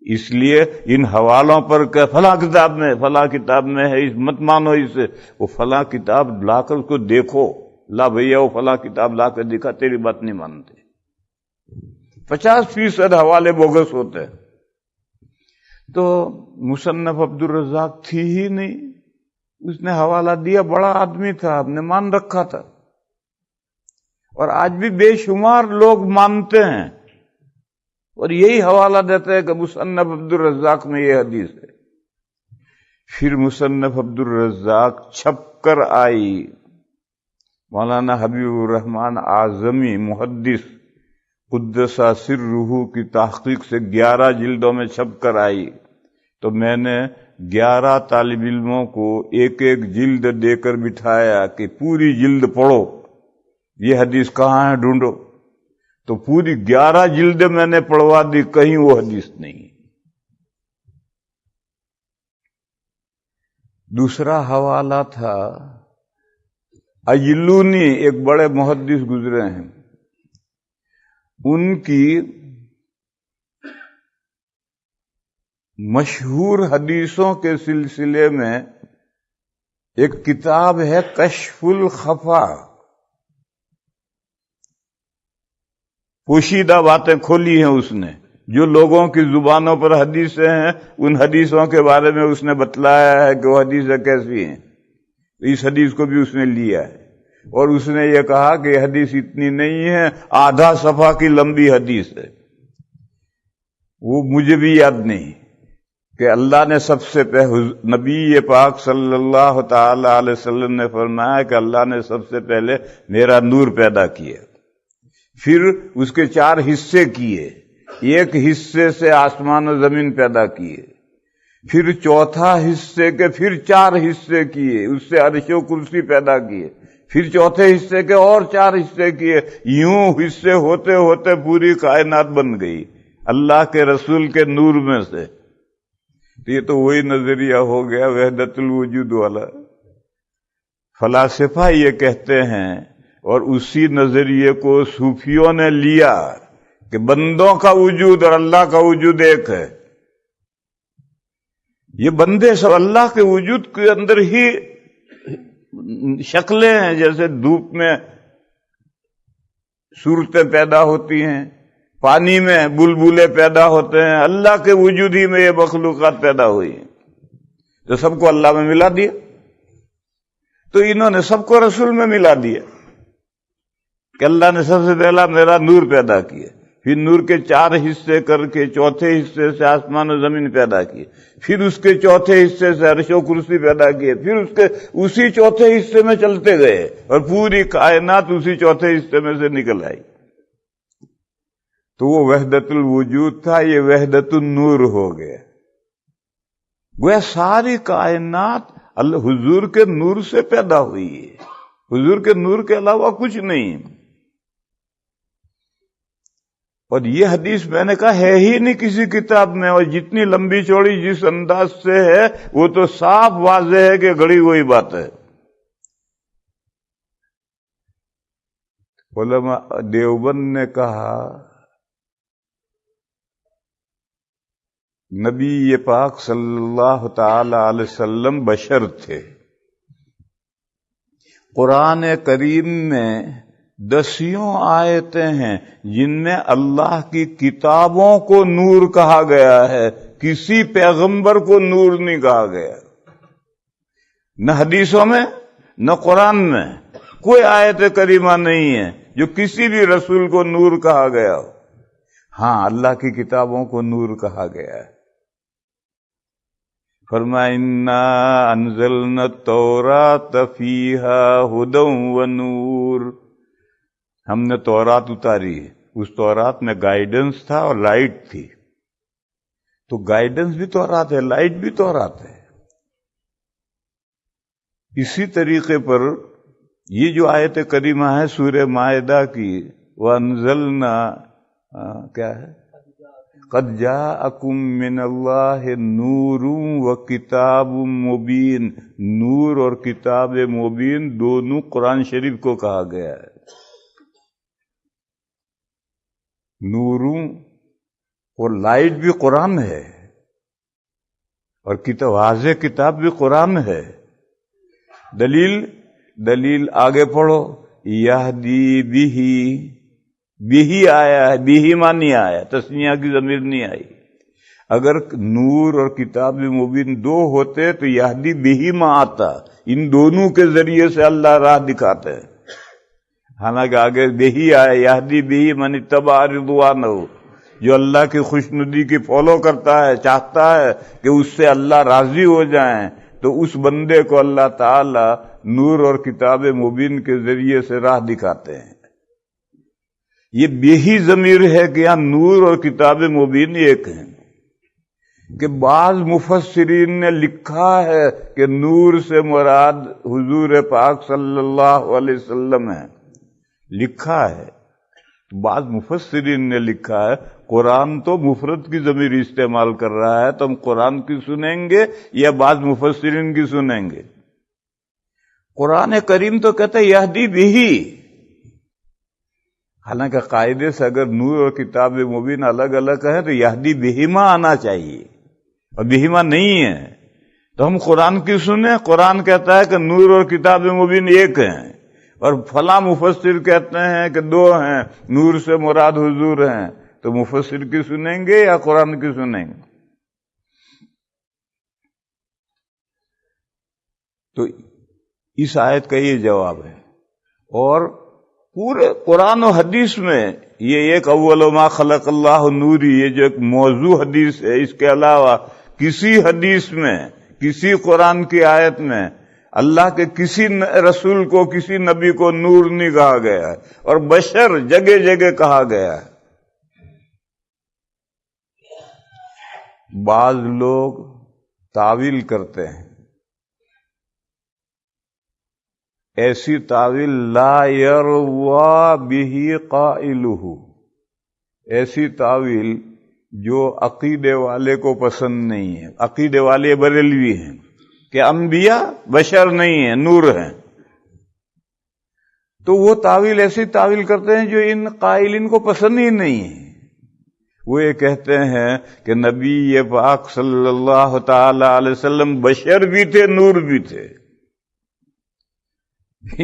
اس لیے ان حوالوں پر کہ فلاں کتاب میں ہے، اس مت مانو اسے، وہ فلاں کتاب لا کر اس کو دیکھو، لا بھیا وہ فلاں کتاب لا کر دکھا، تیری بات نہیں مانتے۔ 50% حوالے بوگس ہوتے ہیں۔ تو مصنف عبدالرزاق تھی ہی نہیں، اس نے حوالہ دیا، بڑا آدمی تھا، ہم نے مان رکھا تھا، اور آج بھی بے شمار لوگ مانتے ہیں اور یہی حوالہ دیتے ہیں کہ مصنف عبدالرزاق میں یہ حدیث ہے۔ پھر مصنف عبدالرزاق چھپ کر آئی، مولانا حبیب الرحمن اعظمی محدث قدس سرہ کی تحقیق سے 11 جلدوں میں چھپ کر آئی، تو میں نے 11 طالب علموں کو ایک ایک جلد دے کر بٹھایا کہ پوری جلد پڑھو، یہ حدیث کہاں ہے ڈھونڈو، تو پوری 11 جلد میں نے پڑھوا دی، کہیں وہ حدیث نہیں۔ دوسرا حوالہ تھا اجلونی، ایک بڑے محدث گزرے ہیں، ان کی مشہور حدیثوں کے سلسلے میں ایک کتاب ہے کشف الخفا، پوشیدہ باتیں کھولی ہیں اس نے، جو لوگوں کی زبانوں پر حدیثیں ہیں ان حدیثوں کے بارے میں اس نے بتلایا ہے کہ وہ حدیثیں کیسی ہیں۔ اس حدیث کو بھی اس نے لیا ہے اور اس نے یہ کہا کہ یہ حدیث اتنی نہیں ہے، آدھا صفحہ کی لمبی حدیث ہے۔ وہ مجھے بھی یاد نہیں کہ اللہ نے سب سے پہلے، نبی پاک صلی اللہ تعالی علیہ وسلم نے فرمایا کہ اللہ نے سب سے پہلے میرا نور پیدا کیا، پھر اس کے 4 حصے کیے، ایک حصے سے آسمان و زمین پیدا کیے، پھر چوتھا حصے کے پھر 4 حصے کیے، اس سے عرش و کرسی پیدا کیے، پھر چوتھے حصے کے اور 4 حصے کیے، یوں حصے ہوتے ہوتے پوری کائنات بن گئی اللہ کے رسول کے نور میں سے۔ تو یہ تو وہی نظریہ ہو گیا وحدت الوجود والا۔ فلاسفہ یہ کہتے ہیں، اور اسی نظریے کو صوفیوں نے لیا کہ بندوں کا وجود اور اللہ کا وجود ایک ہے۔ یہ بندے سب اللہ کے وجود کے اندر ہی شکلیں ہیں، جیسے دھوپ میں صورتیں پیدا ہوتی ہیں، پانی میں بلبلے پیدا ہوتے ہیں، اللہ کے وجود ہی میں یہ مخلوقات پیدا ہوئی ہیں، تو سب کو اللہ میں ملا دیا۔ تو انہوں نے سب کو رسول میں ملا دیا کہ اللہ نے سب سے پہلا میرا نور پیدا کیا، پھر نور کے 4 حصے کر کے چوتھے حصے سے آسمان و زمین پیدا کیے، پھر اس کے چوتھے حصے سے عرش و کرسی پیدا کیے، پھر اس کے اسی چوتھے حصے میں چلتے گئے اور پوری کائنات اسی چوتھے حصے میں سے نکل آئی۔ تو وہ وحدت الوجود تھا، یہ وحدت النور ہو گیا۔ گویا ساری کائنات حضور کے نور سے پیدا ہوئی ہے، حضور کے نور کے علاوہ کچھ نہیں۔ اور یہ حدیث میں نے کہا ہے ہی نہیں کسی کتاب میں، اور جتنی لمبی چوڑی جس انداز سے ہے وہ تو صاف واضح ہے کہ گھڑی ہوئی بات ہے۔ علماء دیوبند نے کہا نبی پاک صلی اللہ تعالی علیہ وسلم بشر تھے، قرآن کریم میں 10 آیتیں ہیں جن میں اللہ کی کتابوں کو نور کہا گیا ہے، کسی پیغمبر کو نور نہیں کہا گیا، نہ حدیثوں میں نہ قرآن میں کوئی آیت کریمہ نہیں ہے جو کسی بھی رسول کو نور کہا گیا ہو۔ ہاں اللہ کی کتابوں کو نور کہا گیا ہے۔ فرمایا انا انزلنا التوراۃ فیہا ھدی ونور، ہم نے تورات اتاری، اس تورات میں گائیڈنس تھا اور لائٹ تھی، تو گائیڈنس بھی تورات ہے، لائٹ بھی تورات ہے۔ اسی طریقے پر یہ جو آیت کریمہ ہے سورہ مائدہ کی، وَأَنزَلْنَا کیا ہے، قَدْ جَاءَكُم مِّنَ اللَّهِ نُورٌ وَكِتَابٌ مُبِينٌ، نور اور کتاب مبین دونوں قرآن شریف کو کہا گیا ہے۔ نوروں اور لائٹ بھی قرآن ہے، اور واضح کتاب بھی قرآن ہے۔ دلیل آگے پڑھو، یہدی بہی آیا ہے، بہی معنی آیا، تسنیہ کی ضمیر نہیں آئی۔ اگر نور اور کتاب مبین دو ہوتے تو یہدی بہی ما آتا، ان دونوں کے ذریعے سے اللہ راہ دکھاتے ہیں. حالانکہ آگے بہی آئے، یہدی بہی من اتبع رضوانہ، جو اللہ کی خوشنودی کی فالو کرتا ہے، چاہتا ہے کہ اس سے اللہ راضی ہو جائیں، تو اس بندے کو اللہ تعالی نور اور کتاب مبین کے ذریعے سے راہ دکھاتے ہیں. یہ بہی ضمیر ہے کہ یہاں نور اور کتاب مبین ایک ہیں. کہ بعض مفسرین نے لکھا ہے کہ نور سے مراد حضور پاک صلی اللہ علیہ وسلم ہے، لکھا ہے. بعض مفسرین نے لکھا ہے. قرآن تو مفرد کی ضمیر استعمال کر رہا ہے، تو ہم قرآن کی سنیں گے یا بعض مفسرین کی سنیں گے؟ قرآن کریم تو کہتا ہے یہدی بہی. حالانکہ قاعدے سے اگر نور اور کتاب مبین الگ الگ ہے تو یہدی بہیما آنا چاہیے، اور بہیما نہیں ہے. تو ہم قرآن کی سنیں. قرآن کہتا ہے کہ نور اور کتاب مبین ایک ہیں، اور فلاں مفسر کہتے ہیں کہ دو ہیں، نور سے مراد حضور ہیں. تو مفسر کی سنیں گے یا قرآن کی سنیں گے؟ تو اس آیت کا یہ جواب ہے. اور پورے قرآن و حدیث میں یہ ایک اول ما خلق اللہ نوری، یہ جو ایک موضوع حدیث ہے، اس کے علاوہ کسی حدیث میں، کسی قرآن کی آیت میں اللہ کے کسی رسول کو، کسی نبی کو نور نہیں کہا گیا ہے، اور بشر جگہ جگہ کہا گیا ہے. بعض لوگ تعویل کرتے ہیں، ایسی تعویل لا یروا بہ قائلہ، ایسی تعویل جو عقیدے والے کو پسند نہیں ہے. عقیدے والے بریلوی ہیں کہ انبیاء بشر نہیں ہیں، نور ہیں. تو وہ تعویل ایسی تعویل کرتے ہیں جو ان قائلین کو پسند ہی نہیں ہے. وہ یہ کہتے ہیں کہ نبی پاک صلی اللہ تعالی علیہ وسلم بشر بھی تھے، نور بھی تھے.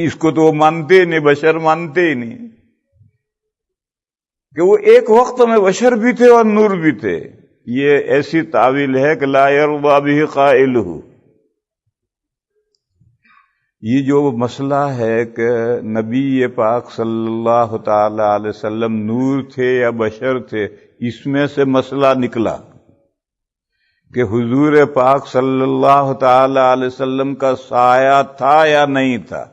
اس کو تو وہ مانتے ہی نہیں، بشر مانتے ہی نہیں کہ وہ ایک وقت میں بشر بھی تھے اور نور بھی تھے. یہ ایسی تعویل ہے کہ لا یرضی بہ قائلہ. یہ جو مسئلہ ہے کہ نبی پاک صلی اللہ تعالی علیہ وسلم نور تھے یا بشر تھے، اس میں سے مسئلہ نکلا کہ حضور پاک صلی اللہ تعالی علیہ وسلم کا سایہ تھا یا نہیں تھا.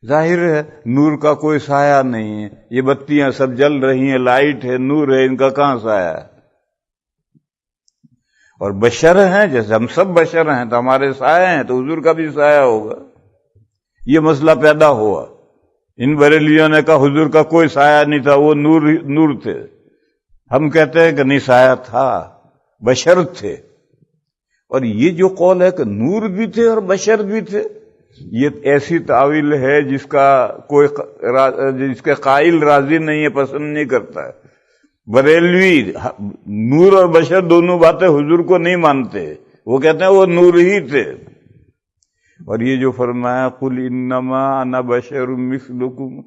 ظاہر ہے نور کا کوئی سایہ نہیں ہے. یہ بتیاں سب جل رہی ہیں، لائٹ ہے، نور ہے، ان کا کہاں سایہ ہے؟ اور بشر ہیں، جیسے ہم سب بشر ہیں تو ہمارے سایہ ہیں، تو حضور کا بھی سایہ ہوگا. یہ مسئلہ پیدا ہوا. ان بریلیوں نے کہا حضور کا کوئی سایہ نہیں تھا، وہ نور تھے. ہم کہتے ہیں کہ نہیں، سایہ تھا، بشر تھے. اور یہ جو قول ہے کہ نور بھی تھے اور بشر بھی تھے، یہ ایسی تعویل ہے جس کے قائل راضی نہیں ہے، پسند نہیں کرتا ہے. بریلوی نور اور بشر دونوں باتیں حضور کو نہیں مانتے، وہ کہتے ہیں وہ نور ہی تھے. اور یہ جو فرمایا قل انما انا بشر مثلکم،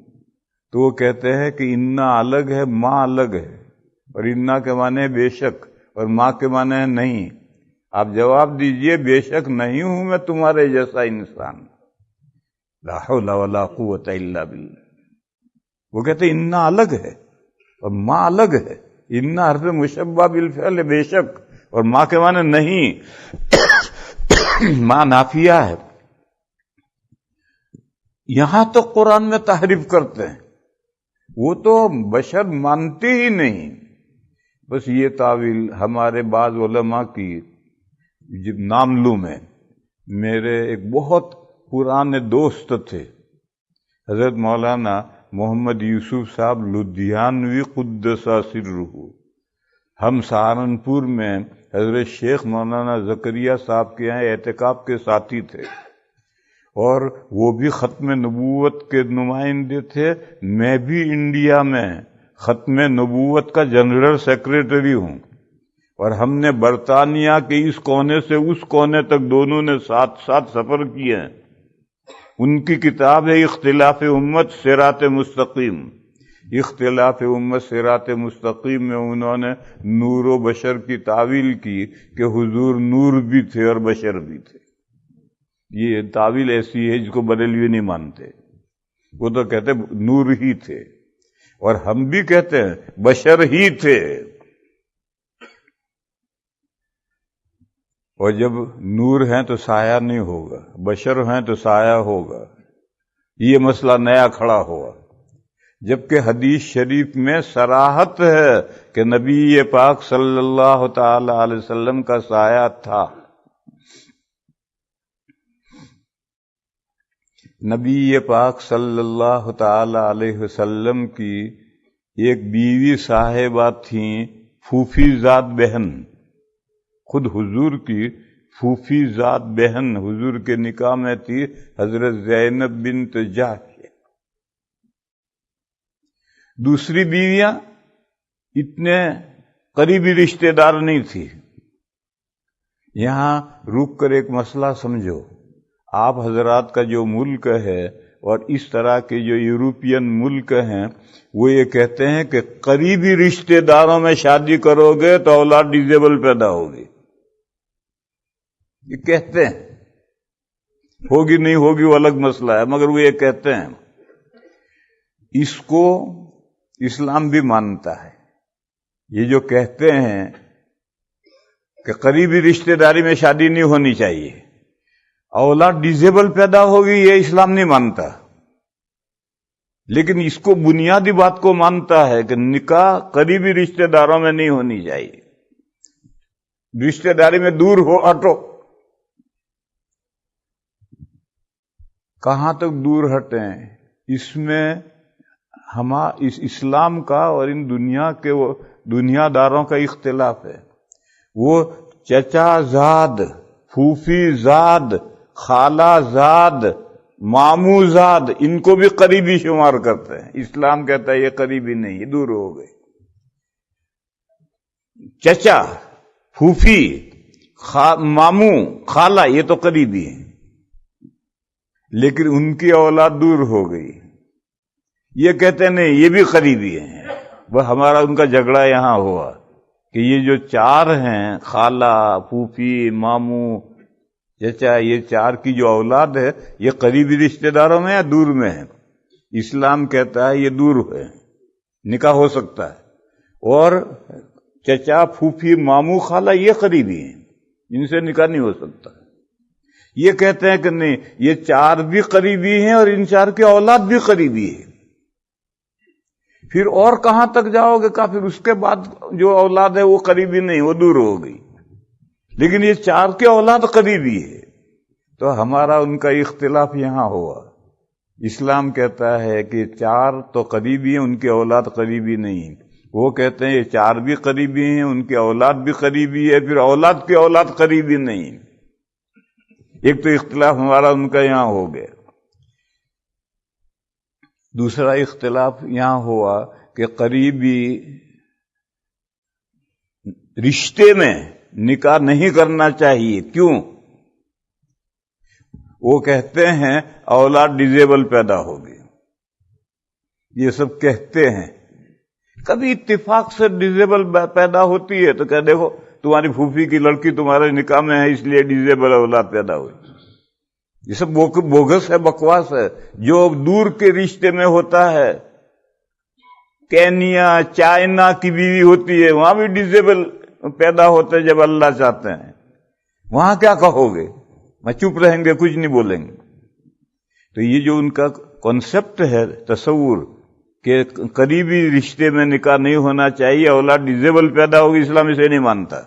تو وہ کہتے ہیں کہ انا الگ ہے، ماں الگ ہے. اور انا کے معنی بے شک، اور ماں کے معنی نہیں. آپ جواب دیجئے بے شک نہیں ہوں میں تمہارے جیسا انسان. لا حول ولا قوت الا باللہ. وہ کہتے ہیں انا الگ ہے اور ماں الگ ہے. انا حرف مشبہ بالفعل بے شک، اور ماں کے معنی نہیں. ماں نافیہ ہے. یہاں تو قرآن میں تحریف کرتے ہیں، وہ تو بشر مانتے ہی نہیں. بس یہ تعویل ہمارے بعض علماء کی نام لوں میں. میرے ایک بہت پرانے دوست تھے حضرت مولانا محمد یوسف صاحب لدھیانوی قدس سرہ. ہم سہارنپور میں حضرت شیخ مولانا زکریا صاحب کے یہاں اعتکاف کے ساتھی تھے، اور وہ بھی ختم نبوت کے نمائندے تھے. میں بھی انڈیا میں ختم نبوت کا جنرل سیکریٹری ہوں، اور ہم نے برطانیہ کے اس کونے سے اس کونے تک دونوں نے ساتھ ساتھ سفر کیے ہیں. ان کی کتاب ہے اختلاف امت صراط مستقیم. اختلاف امت صراط مستقیم میں انہوں نے نور و بشر کی تعویل کی کہ حضور نور بھی تھے اور بشر بھی تھے. یہ تعویل ایسی ہے جس کو بریلوی نہیں مانتے. وہ تو کہتے نور ہی تھے، اور ہم بھی کہتے ہیں بشر ہی تھے. اور جب نور ہیں تو سایہ نہیں ہوگا، بشر ہیں تو سایہ ہوگا. یہ مسئلہ نیا کھڑا ہوا، جبکہ حدیث شریف میں صراحت ہے کہ نبی پاک صلی اللہ تعالی علیہ وسلم کا سایہ تھا. نبی پاک صلی اللہ تعالی علیہ وسلم کی ایک بیوی صاحبہ تھیں، پھوپھی زاد بہن. خود حضور کی پھوپھی زاد بہن حضور کے نکاح میں تھی، حضرت زینب بنت جحش. دوسری بیویاں اتنے قریبی رشتہ دار نہیں تھی. یہاں رک کر ایک مسئلہ سمجھو. آپ حضرات کا جو ملک ہے اور اس طرح کے جو یورپین ملک ہیں، وہ یہ کہتے ہیں کہ قریبی رشتہ داروں میں شادی کرو گے تو اولاد ڈیزیبل پیدا ہوگی. یہ کہتے ہیں، ہوگی نہیں ہوگی وہ الگ مسئلہ ہے، مگر وہ یہ کہتے ہیں. اس کو اسلام بھی مانتا ہے. یہ جو کہتے ہیں کہ قریبی رشتہ داری میں شادی نہیں ہونی چاہیے، اولاد ڈیزیبل پیدا ہوگی، یہ اسلام نہیں مانتا. لیکن اس کو بنیادی بات کو مانتا ہے کہ نکاح قریبی رشتہ داروں میں نہیں ہونی چاہیے. رشتہ داری میں دور ہو ہٹو. کہاں تک دور ہٹیں؟ اس میں اس اسلام کا اور ان دنیا کے وہ دنیا داروں کا اختلاف ہے. وہ چچا زاد، پھوپھی زاد، خالہ زاد، ماموں زاد، ان کو بھی قریبی شمار کرتے ہیں. اسلام کہتا ہے یہ قریبی نہیں، یہ دور ہو گئے. چچا، پھوپھی، ماموں، خالہ، یہ تو قریبی ہیں، لیکن ان کی اولاد دور ہو گئی. یہ کہتے ہیں نہیں، یہ بھی قریبی ہیں. وہ ہمارا ان کا جھگڑا یہاں ہوا کہ یہ جو چار ہیں، خالہ، پھوپھی، ماموں، چچا، یہ چار کی جو اولاد ہے یہ قریبی رشتہ داروں میں یا دور میں ہے؟ اسلام کہتا ہے یہ دور ہے، نکاح ہو سکتا ہے. اور چچا، پھوپھی، ماموں، خالہ یہ قریبی ہیں، ان سے نکاح نہیں ہو سکتا. یہ کہتے ہیں کہ نہیں، یہ چار بھی قریبی ہیں اور ان چار کی اولاد بھی قریبی ہے. پھر اور کہاں تک جاؤ گے؟ پھر اس کے بعد جو اولاد ہے وہ قریبی نہیں، وہ دور ہو گئی. لیکن یہ چار کی اولاد قریبی ہے. تو ہمارا ان کا اختلاف یہاں ہوا. اسلام کہتا ہے کہ چار تو قریبی ہیں، ان کی اولاد قریبی نہیں. وہ کہتے ہیں یہ چار بھی قریبی ہیں، ان کی اولاد بھی قریبی ہے، پھر اولاد کی اولاد قریبی نہیں. ایک تو اختلاف ہمارا ان کا یہاں ہو گیا. دوسرا اختلاف یہاں ہوا کہ قریبی رشتے میں نکاح نہیں کرنا چاہیے. کیوں؟ وہ کہتے ہیں اولاد ڈیزیبل پیدا ہوگی. یہ سب کہتے ہیں. کبھی اتفاق سے ڈیزیبل پیدا ہوتی ہے تو کہ دیکھو تمہاری پھوپھی کی لڑکی تمہارے نکاح میں ہے، اس لیے ڈیزیبل اولاد پیدا ہوئی. یہ سب بوگس ہے، بکواس ہے. جو دور کے رشتے میں ہوتا ہے، کینیا، چائنا کی بیوی ہوتی ہے، وہاں بھی ڈیزیبل پیدا ہوتے جب اللہ چاہتے ہیں. وہاں کیا کہو گے؟ میں چپ رہیں گے، کچھ نہیں بولیں گے. تو یہ جو ان کا کانسیپٹ ہے، تصور کہ قریبی رشتے میں نکاح نہیں ہونا چاہیے، اولاد ڈیزیبل پیدا ہوگی، اسلام اسے نہیں مانتا.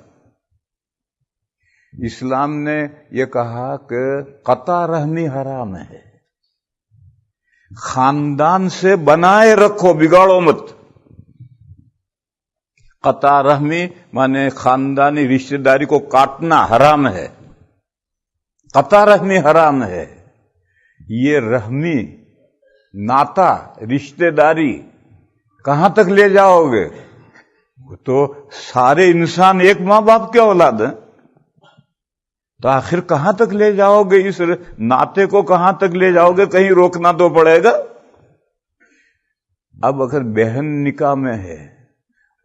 اسلام نے یہ کہا کہ قطع رحمی حرام ہے. خاندان سے بنائے رکھو، بگاڑو مت. قطع رحمی مانے خاندانی رشتہ داری کو کاٹنا حرام ہے. قطع رحمی حرام ہے. یہ رحمی ناتا، رشتہ داری کہاں تک لے جاؤ گے؟ وہ تو سارے انسان ایک ماں باپ کے اولاد ہیں. تو آخر کہاں تک لے جاؤ گے؟ اس ناطے کو کہاں تک لے جاؤ گے؟ کہیں روکنا تو پڑے گا. اب اگر بہن نکاح میں ہے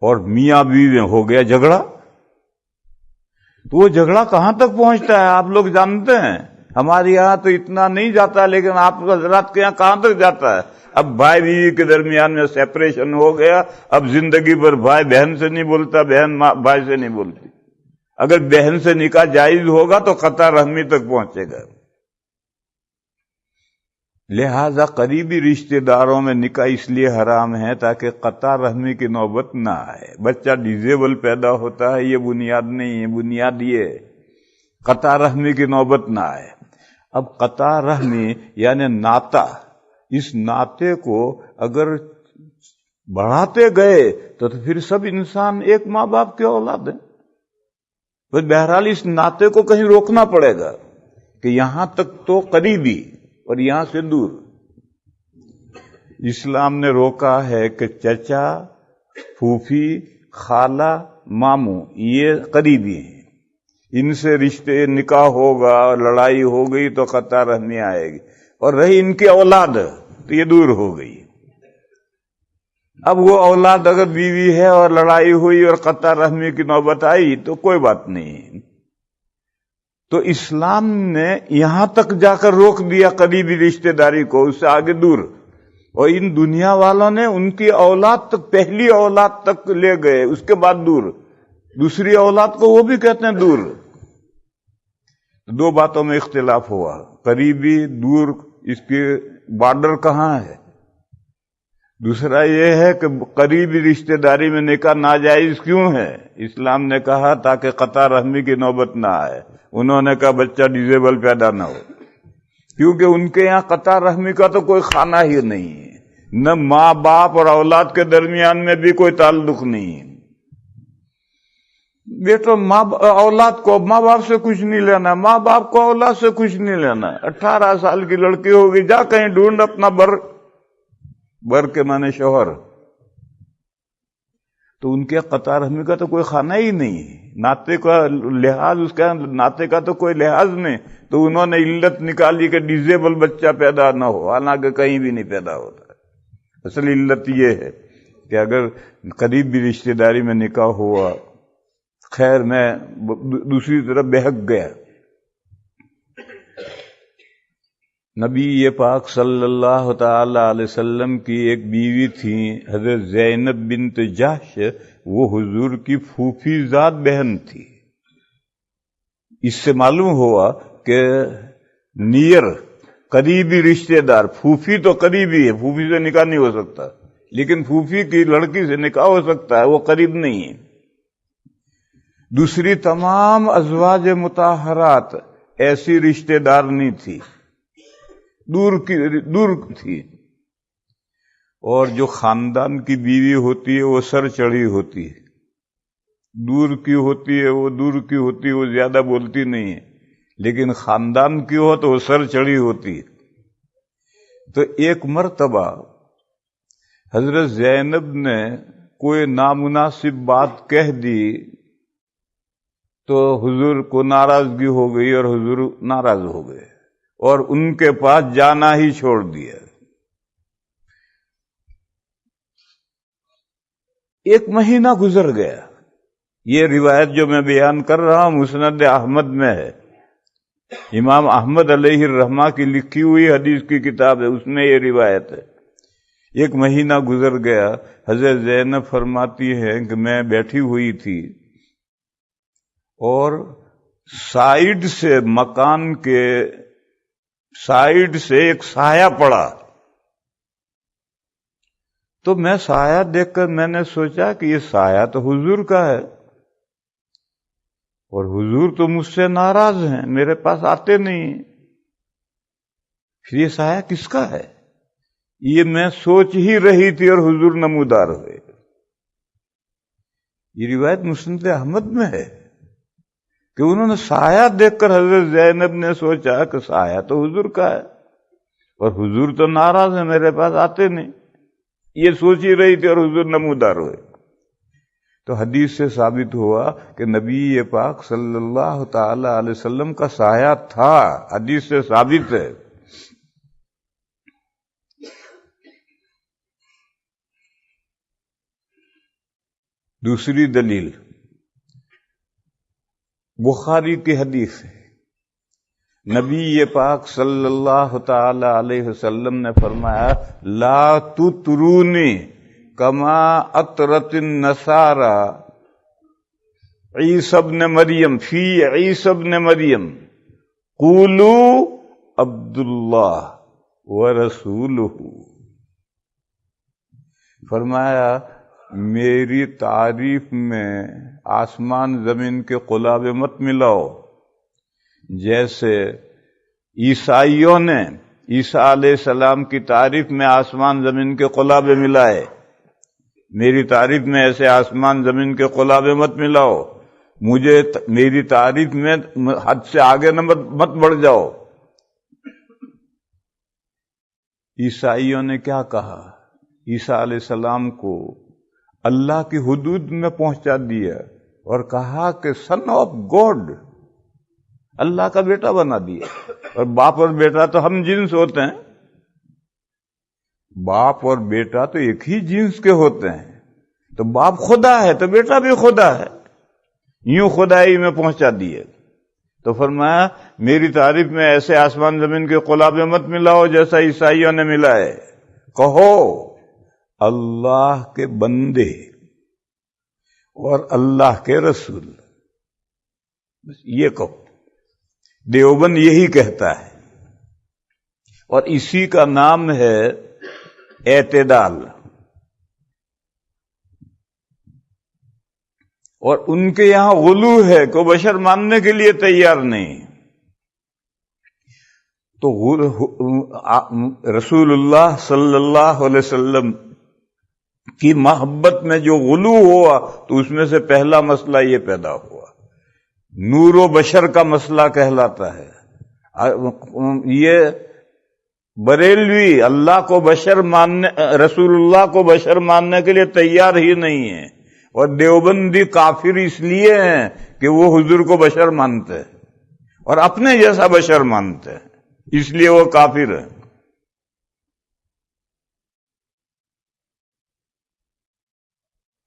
اور میاں بیوی میں ہو گیا جھگڑا، تو وہ جھگڑا کہاں تک پہنچتا ہے آپ لوگ جانتے ہیں؟ ہمارے یہاں تو اتنا نہیں جاتا، لیکن آپ حضرات کے یہاں کہاں تک جاتا ہے؟ اب بھائی بیوی کے درمیان میں سیپریشن ہو گیا، اب زندگی بھر بھائی بہن سے نہیں بولتا، بہن بھائی سے نہیں بولتی۔ اگر بہن سے نکاح جائز ہوگا تو قطع رحمی تک پہنچے گا۔ لہذا قریبی رشتہ داروں میں نکاح اس لیے حرام ہے تاکہ قطع رحمی کی نوبت نہ آئے۔ بچہ ڈیزیبل پیدا ہوتا ہے، یہ بنیاد نہیں ہے، بنیاد یہ ہے قطع رحمی کی نوبت نہ آئے۔ اب قطع رحمی یعنی ناطہ، اس ناطے کو اگر بڑھاتے گئے تو پھر سب انسان ایک ماں باپ کے اولاد ہیں۔ تو بہرحال اس ناطے کو کہیں روکنا پڑے گا کہ یہاں تک تو قریبی اور یہاں سے دور۔ اسلام نے روکا ہے کہ چچا، پھوپھی، خالہ، ماموں یہ قریبی ہیں، ان سے رشتے نکاح ہوگا، لڑائی ہو گئی تو قطع رحمی آئے گی، اور رہی ان کی اولاد تو یہ دور ہو گئی۔ اب وہ اولاد اگر بیوی ہے اور لڑائی ہوئی اور قطع رحمی کی نوبت آئی تو کوئی بات نہیں۔ تو اسلام نے یہاں تک جا کر روک دیا قریبی رشتہ داری کو، اس سے آگے دور، اور ان دنیا والوں نے ان کی اولاد تک، پہلی اولاد تک لے گئے، اس کے بعد دور، دوسری اولاد کو وہ بھی کہتے ہیں دور۔ دو باتوں میں اختلاف ہوا، قریبی دور، اس کے بارڈر کہاں ہے؟ دوسرا یہ ہے کہ قریبی رشتہ داری میں نکاح ناجائز کیوں ہے؟ اسلام نے کہا تاکہ قطع رحمی کی نوبت نہ آئے۔ انہوں نے کہا بچہ ڈیزیبل پیدا نہ ہو، کیونکہ ان کے یہاں قطع رحمی کا تو کوئی خانہ ہی نہیں ہے، نہ ماں باپ اور اولاد کے درمیان میں بھی کوئی تعلق نہیں ہے۔ بیٹا اولاد کو ماں باپ سے کچھ نہیں لینا، ماں باپ کو اولاد سے کچھ نہیں لینا۔ 18 سال کی لڑکی ہوگی، جا کہیں ڈھونڈ اپنا بر کے معنی شوہر، تو ان کے قطع رحمی کا تو کوئی خانہ ہی نہیں ہے، ناطے کا لحاظ، اس کا ناطے کا تو کوئی لحاظ نہیں۔ تو انہوں نے علت نکالی کہ ڈیزیبل بچہ پیدا نہ ہو، حالانکہ کہیں بھی نہیں پیدا ہوتا۔ اصل علت یہ ہے کہ اگر قریبی رشتہ داری میں نکاح ہوا، خیر میں دوسری طرف بہک گیا، نبی پاک صلی اللہ تعالی علیہ وسلم کی ایک بیوی تھی حضرت زینب بنت جحش، وہ حضور کی پھوپھی ذات بہن تھی۔ اس سے معلوم ہوا کہ نیئر قریبی رشتہ دار، پھوپھی تو قریبی ہے، پھوپھی سے نکاح نہیں ہو سکتا، لیکن پھوپھی کی لڑکی سے نکاح ہو سکتا ہے، وہ قریب نہیں ہے۔ دوسری تمام ازواج مطہرات ایسی رشتہ دار نہیں تھی، دور تھی۔ اور جو خاندان کی بیوی ہوتی ہے وہ سر چڑھی ہوتی ہے، دور کی ہوتی ہے وہ دور کی ہوتی ہے، وہ زیادہ بولتی نہیں ہے، لیکن خاندان کی ہو تو وہ سر چڑھی ہوتی ہے۔ تو ایک مرتبہ حضرت زینب نے کوئی نامناسب بات کہہ دی تو حضور کو ناراضگی ہو گئی اور حضور ناراض ہو گئے اور ان کے پاس جانا ہی چھوڑ دیا۔ ایک مہینہ گزر گیا۔ یہ روایت جو میں بیان کر رہا ہوں مسند احمد میں ہے، امام احمد علیہ الرحمہ کی لکھی ہوئی حدیث کی کتاب ہے، اس میں یہ روایت ہے۔ ایک مہینہ گزر گیا، حضرت زینب فرماتی ہے کہ میں بیٹھی ہوئی تھی اور سائیڈ سے، مکان کے سائیڈ سے ایک سایہ پڑا، تو میں سایہ دیکھ کر میں نے سوچا کہ یہ سایہ تو حضور کا ہے، اور حضور تو مجھ سے ناراض ہیں، میرے پاس آتے نہیں، پھر یہ سایہ کس کا ہے؟ یہ میں سوچ ہی رہی تھی اور حضور نمودار ہوئے۔ یہ روایت مسند احمد میں ہے کہ انہوں نے سایہ دیکھ کر حضرت زینب نے سوچا کہ سایہ تو حضور کا ہے اور حضور تو ناراض ہیں، میرے پاس آتے نہیں، یہ سوچ ہی رہی تھی اور حضور نمودار ہوئے۔ تو حدیث سے ثابت ہوا کہ نبی پاک صلی اللہ تعالی علیہ وسلم کا سایہ تھا، حدیث سے ثابت ہے۔ دوسری دلیل بخاری کی حدیث ہے، نبی پاک صلی اللہ تعالی علیہ وسلم نے فرمایا لا تطرونی کما اطرت النصارى عیسی ابن مریم فی عیسی ابن مریم قولوا عبد اللہ ورسولہ۔ فرمایا میری تعریف میں آسمان زمین کے قلابے مت ملاؤ، جیسے عیسائیوں نے عیسیٰ علیہ السلام کی تعریف میں آسمان زمین کے قلابے ملائے، میری تعریف میں ایسے آسمان زمین کے قلابے مت ملاؤ، مجھے میری تعریف میں حد سے آگے نہ مت بڑھ جاؤ۔ عیسائیوں نے کیا کہا؟ عیسیٰ علیہ السلام کو اللہ کی حدود میں پہنچا دیا اور کہا کہ سن آف گاڈ، اللہ کا بیٹا بنا دیا۔ اور باپ اور بیٹا تو ہم جنس ہوتے ہیں، باپ اور بیٹا تو ایک ہی جنس کے ہوتے ہیں، تو باپ خدا ہے تو بیٹا بھی خدا ہے، یوں خدائی میں پہنچا دیے۔ تو فرمایا میری تعریف میں ایسے آسمان زمین کے قلابے مت ملاؤ جیسا عیسائیوں نے ملائے، کہو اللہ کے بندے اور اللہ کے رسول، بس یہ کہو۔ دیوبند یہی کہتا ہے، اور اسی کا نام ہے اعتدال۔ اور ان کے یہاں غلو ہے کہ بشر ماننے کے لیے تیار نہیں۔ تو رسول اللہ صلی اللہ علیہ وسلم کی محبت میں جو غلو ہوا تو اس میں سے پہلا مسئلہ یہ پیدا ہوا، نور و بشر کا مسئلہ کہلاتا ہے۔ یہ بریلوی اللہ کو بشر ماننے، رسول اللہ کو بشر ماننے کے لیے تیار ہی نہیں ہے، اور دیوبندی کافر اس لیے ہیں کہ وہ حضور کو بشر مانتے ہیں اور اپنے جیسا بشر مانتے ہیں، اس لیے وہ کافر ہیں۔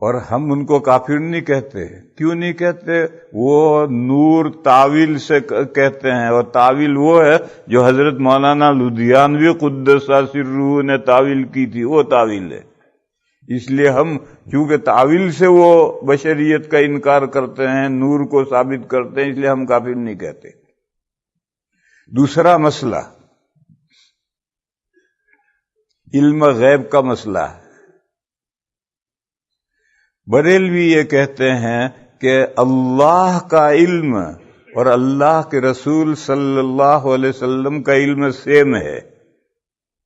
اور ہم ان کو کافر نہیں کہتے۔ کیوں نہیں کہتے؟ وہ نور تعویل سے کہتے ہیں، اور تعویل وہ ہے جو حضرت مولانا لدھیانوی قدس سرہ نے تعویل کی تھی، وہ تعویل ہے۔ اس لیے ہم چونکہ تعویل سے وہ بشریت کا انکار کرتے ہیں، نور کو ثابت کرتے ہیں، اس لیے ہم کافر نہیں کہتے۔ دوسرا مسئلہ علم غیب کا مسئلہ ہے۔ بریلوی یہ کہتے ہیں کہ اللہ کا علم اور اللہ کے رسول صلی اللہ علیہ وسلم کا علم سیم ہے،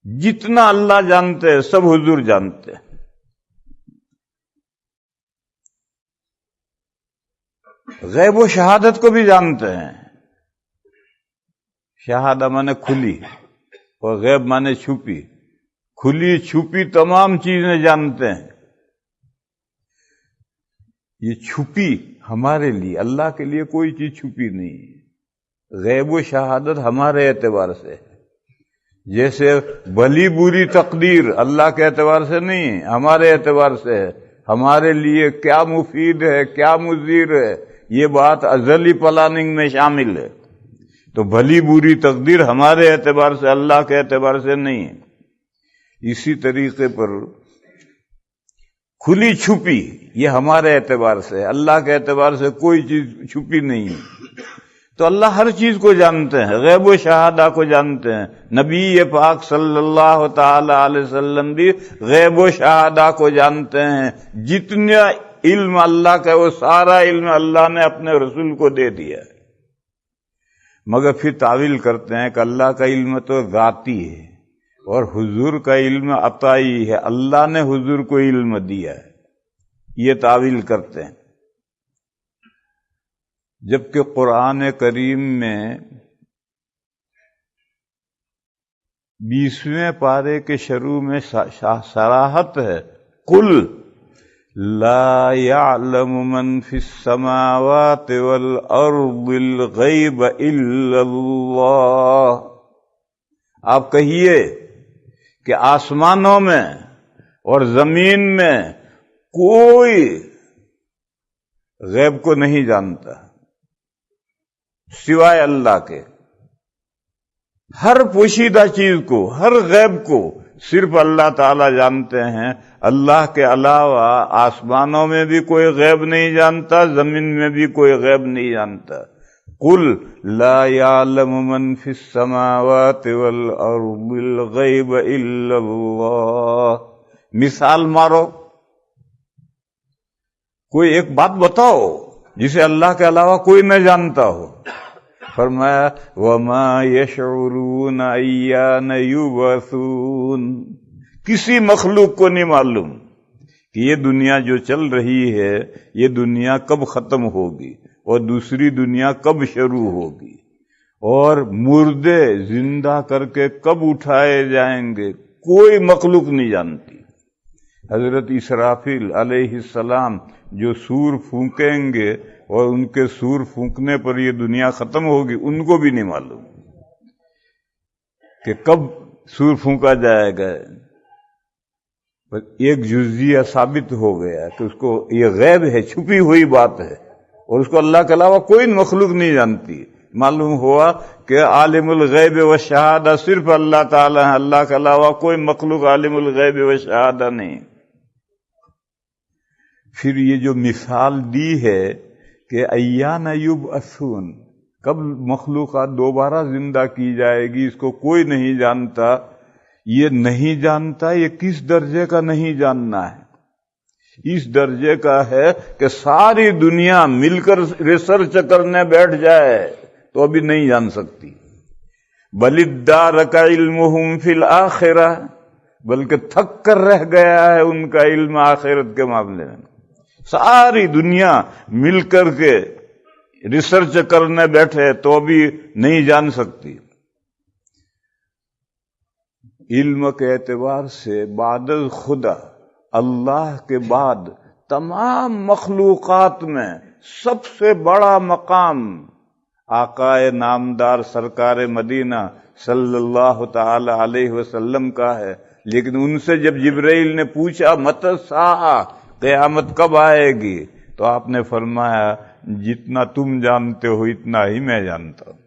جتنا اللہ جانتے ہیں سب حضور جانتے ہیں۔ غیب و شہادت کو بھی جانتے ہیں، شہادہ مانے کھلی اور غیب مانے چھپی، کھلی چھپی تمام چیزیں جانتے ہیں۔ یہ چھپی ہمارے لیے، اللہ کے لیے کوئی چیز چھپی نہیں ہے۔ غیب و شہادت ہمارے اعتبار سے ہے، جیسے بھلی بری تقدیر اللہ کے اعتبار سے نہیں ہے، ہمارے اعتبار سے ہے۔ ہمارے لیے کیا مفید ہے، کیا مضر ہے، یہ بات ازلی پلاننگ میں شامل ہے۔ تو بھلی بری تقدیر ہمارے اعتبار سے، اللہ کے اعتبار سے نہیں ہے۔ اسی طریقے پر کھلی چھپی یہ ہمارے اعتبار سے، اللہ کے اعتبار سے کوئی چیز چھپی نہیں ہے۔ تو اللہ ہر چیز کو جانتے ہیں، غیب و شہادہ کو جانتے ہیں۔ نبی پاک صلی اللہ تعالی علیہ وسلم بھی غیب و شہادہ کو جانتے ہیں۔ جتنا علم اللہ کا وہ سارا علم اللہ نے اپنے رسول کو دے دیا ہے، مگر پھر تعویل کرتے ہیں کہ اللہ کا علم تو ذاتی ہے اور حضور کا علم عطائی ہے، اللہ نے حضور کو علم دیا ہے، یہ تعویل کرتے ہیں۔ جبکہ قرآن کریم میں 20ویں پارے کے شروع میں صراحت ہے، قل لا يعلم من في السماوات والارض الغیب الا اللہ۔ آپ کہیے کہ آسمانوں میں اور زمین میں کوئی غیب کو نہیں جانتا سوائے اللہ کے. ہر پوشیدہ چیز کو، ہر غیب کو صرف اللہ تعالی جانتے ہیں. اللہ کے علاوہ آسمانوں میں بھی کوئی غیب نہیں جانتا، زمین میں بھی کوئی غیب نہیں جانتا. قل لا يعلم من في السماوات والارض الغیب الا اللہ. مثال مارو، کوئی ایک بات بتاؤ جسے اللہ کے علاوہ کوئی نہ جانتا ہو. فرمایا وما يشعرون ایان یبعثون. کسی مخلوق کو نہیں معلوم کہ یہ دنیا جو چل رہی ہے یہ دنیا کب ختم ہوگی اور دوسری دنیا کب شروع ہوگی، اور مردے زندہ کر کے کب اٹھائے جائیں گے، کوئی مخلوق نہیں جانتی. حضرت اسرافیل علیہ السلام جو سور پھونکیں گے اور ان کے سور پھونکنے پر یہ دنیا ختم ہوگی، ان کو بھی نہیں معلوم کہ کب سور پھونکا جائے گا. بس ایک جزیہ ثابت ہو گیا کہ اس کو یہ غیب ہے، چھپی ہوئی بات ہے، اور اس کو اللہ کے علاوہ کوئی مخلوق نہیں جانتی. معلوم ہوا کہ عالم الغیب والشہادہ صرف اللہ تعالی ہے، اللہ کے علاوہ کوئی مخلوق عالم الغیب والشہادہ نہیں. پھر یہ جو مثال دی ہے کہ ایان یبعثون، کب مخلوقات دوبارہ زندہ کی جائے گی، اس کو کوئی نہیں جانتا. یہ نہیں جانتا، یہ کس درجے کا نہیں جاننا ہے؟ اس درجے کا ہے کہ ساری دنیا مل کر ریسرچ کرنے بیٹھ جائے تو ابھی نہیں جان سکتی. بل ادارک علمہم فی الآخرہ، بلکہ تھک کر رہ گیا ہے ان کا علم آخرت کے معاملے میں. ساری دنیا مل کر کے ریسرچ کرنے بیٹھے تو ابھی نہیں جان سکتی. علم کے اعتبار سے بعد خدا، اللہ کے بعد تمام مخلوقات میں سب سے بڑا مقام آقائے نامدار سرکار مدینہ صلی اللہ تعالی علیہ وسلم کا ہے. لیکن ان سے جب جبرائیل نے پوچھا متی الساعہ، قیامت کب آئے گی، تو آپ نے فرمایا جتنا تم جانتے ہو اتنا ہی میں جانتا ہوں.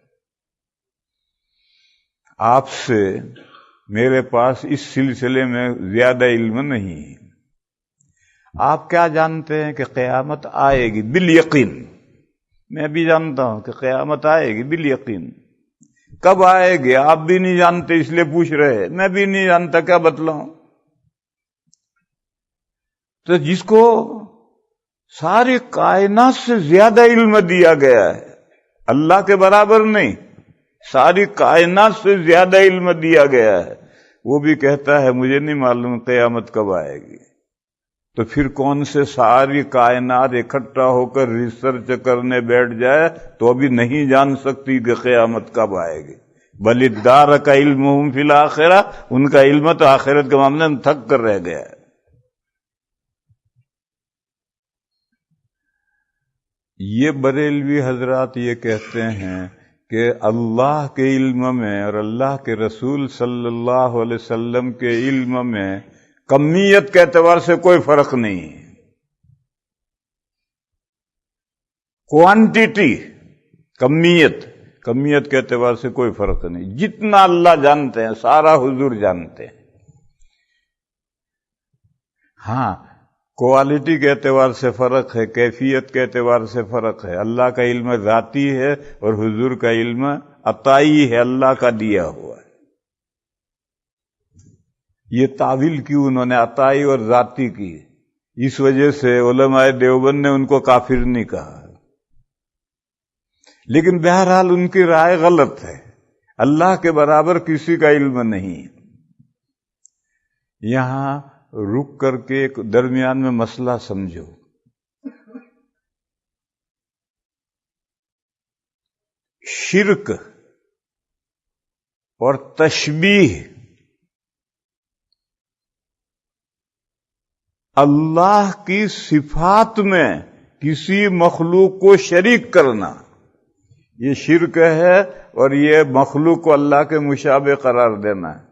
آپ سے میرے پاس اس سلسلے میں زیادہ علم نہیں ہے. آپ کیا جانتے ہیں کہ قیامت آئے گی بالیقین؟ میں بھی جانتا ہوں کہ قیامت آئے گی بالیقین. کب آئے گی آپ بھی نہیں جانتے، اس لیے پوچھ رہے. میں بھی نہیں جانتا، کیا بتلاؤں؟ تو جس کو ساری کائنات سے زیادہ علم دیا گیا ہے، اللہ کے برابر نہیں، ساری کائنات سے زیادہ علم دیا گیا ہے، وہ بھی کہتا ہے مجھے نہیں معلوم قیامت کب آئے گی. تو پھر کون سے ساری کائنات اکٹھا ہو کر ریسرچ کرنے بیٹھ جائے تو ابھی نہیں جان سکتی کہ قیامت کب آئے گی. بل ادارک علمہم فی الآخرہ، ان کا علم تو آخرت کے معاملے میں تھک کر رہ گیا ہے. یہ بریلوی حضرات یہ کہتے ہیں کہ اللہ کے علم میں اور اللہ کے رسول صلی اللہ علیہ وسلم کے علم میں کمیت کے اعتبار سے کوئی فرق نہیں ہے. کوانٹیٹی، کمیت کے اعتبار سے کوئی فرق نہیں. جتنا اللہ جانتے ہیں سارا حضور جانتے ہیں. ہاں، کوالٹی کے اعتبار سے فرق ہے، کیفیت کے اعتبار سے فرق ہے. اللہ کا علم ذاتی ہے اور حضور کا علم عطائی ہے، اللہ کا دیا ہوا ہے. یہ تعویل کیوں انہوں نے عطائی اور ذاتی کی؟ اس وجہ سے علماء دیوبند نے ان کو کافر نہیں کہا. لیکن بہرحال ان کی رائے غلط ہے. اللہ کے برابر کسی کا علم نہیں. یہاں رک کر کے ایک درمیان میں مسئلہ سمجھو. شرک اور تشبیہ، اللہ کی صفات میں کسی مخلوق کو شریک کرنا، یہ شرک ہے. اور یہ مخلوق کو اللہ کے مشابہ قرار دینا ہے.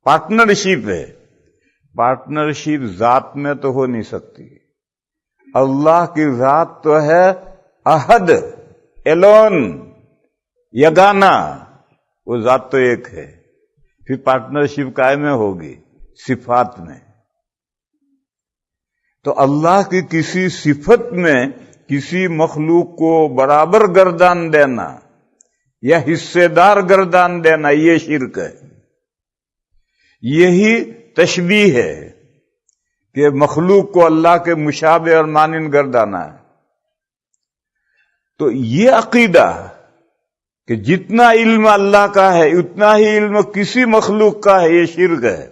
پارٹنرشپ ہے. پارٹنرشپ ذات میں تو ہو نہیں سکتی. اللہ کی ذات تو ہے احد، ایلون، یگانا، وہ ذات تو ایک ہے. پھر پارٹنرشپ قائم ہوگی صفات میں. تو اللہ کی کسی صفت میں کسی مخلوق کو برابر گردان دینا یا حصے دار گردان دینا، یہ شرک ہے. یہی تشبیہ ہے کہ مخلوق کو اللہ کے مشابہ اور مانند گردانا ہے. تو یہ عقیدہ کہ جتنا علم اللہ کا ہے اتنا ہی علم کسی مخلوق کا ہے، یہ شرک ہے.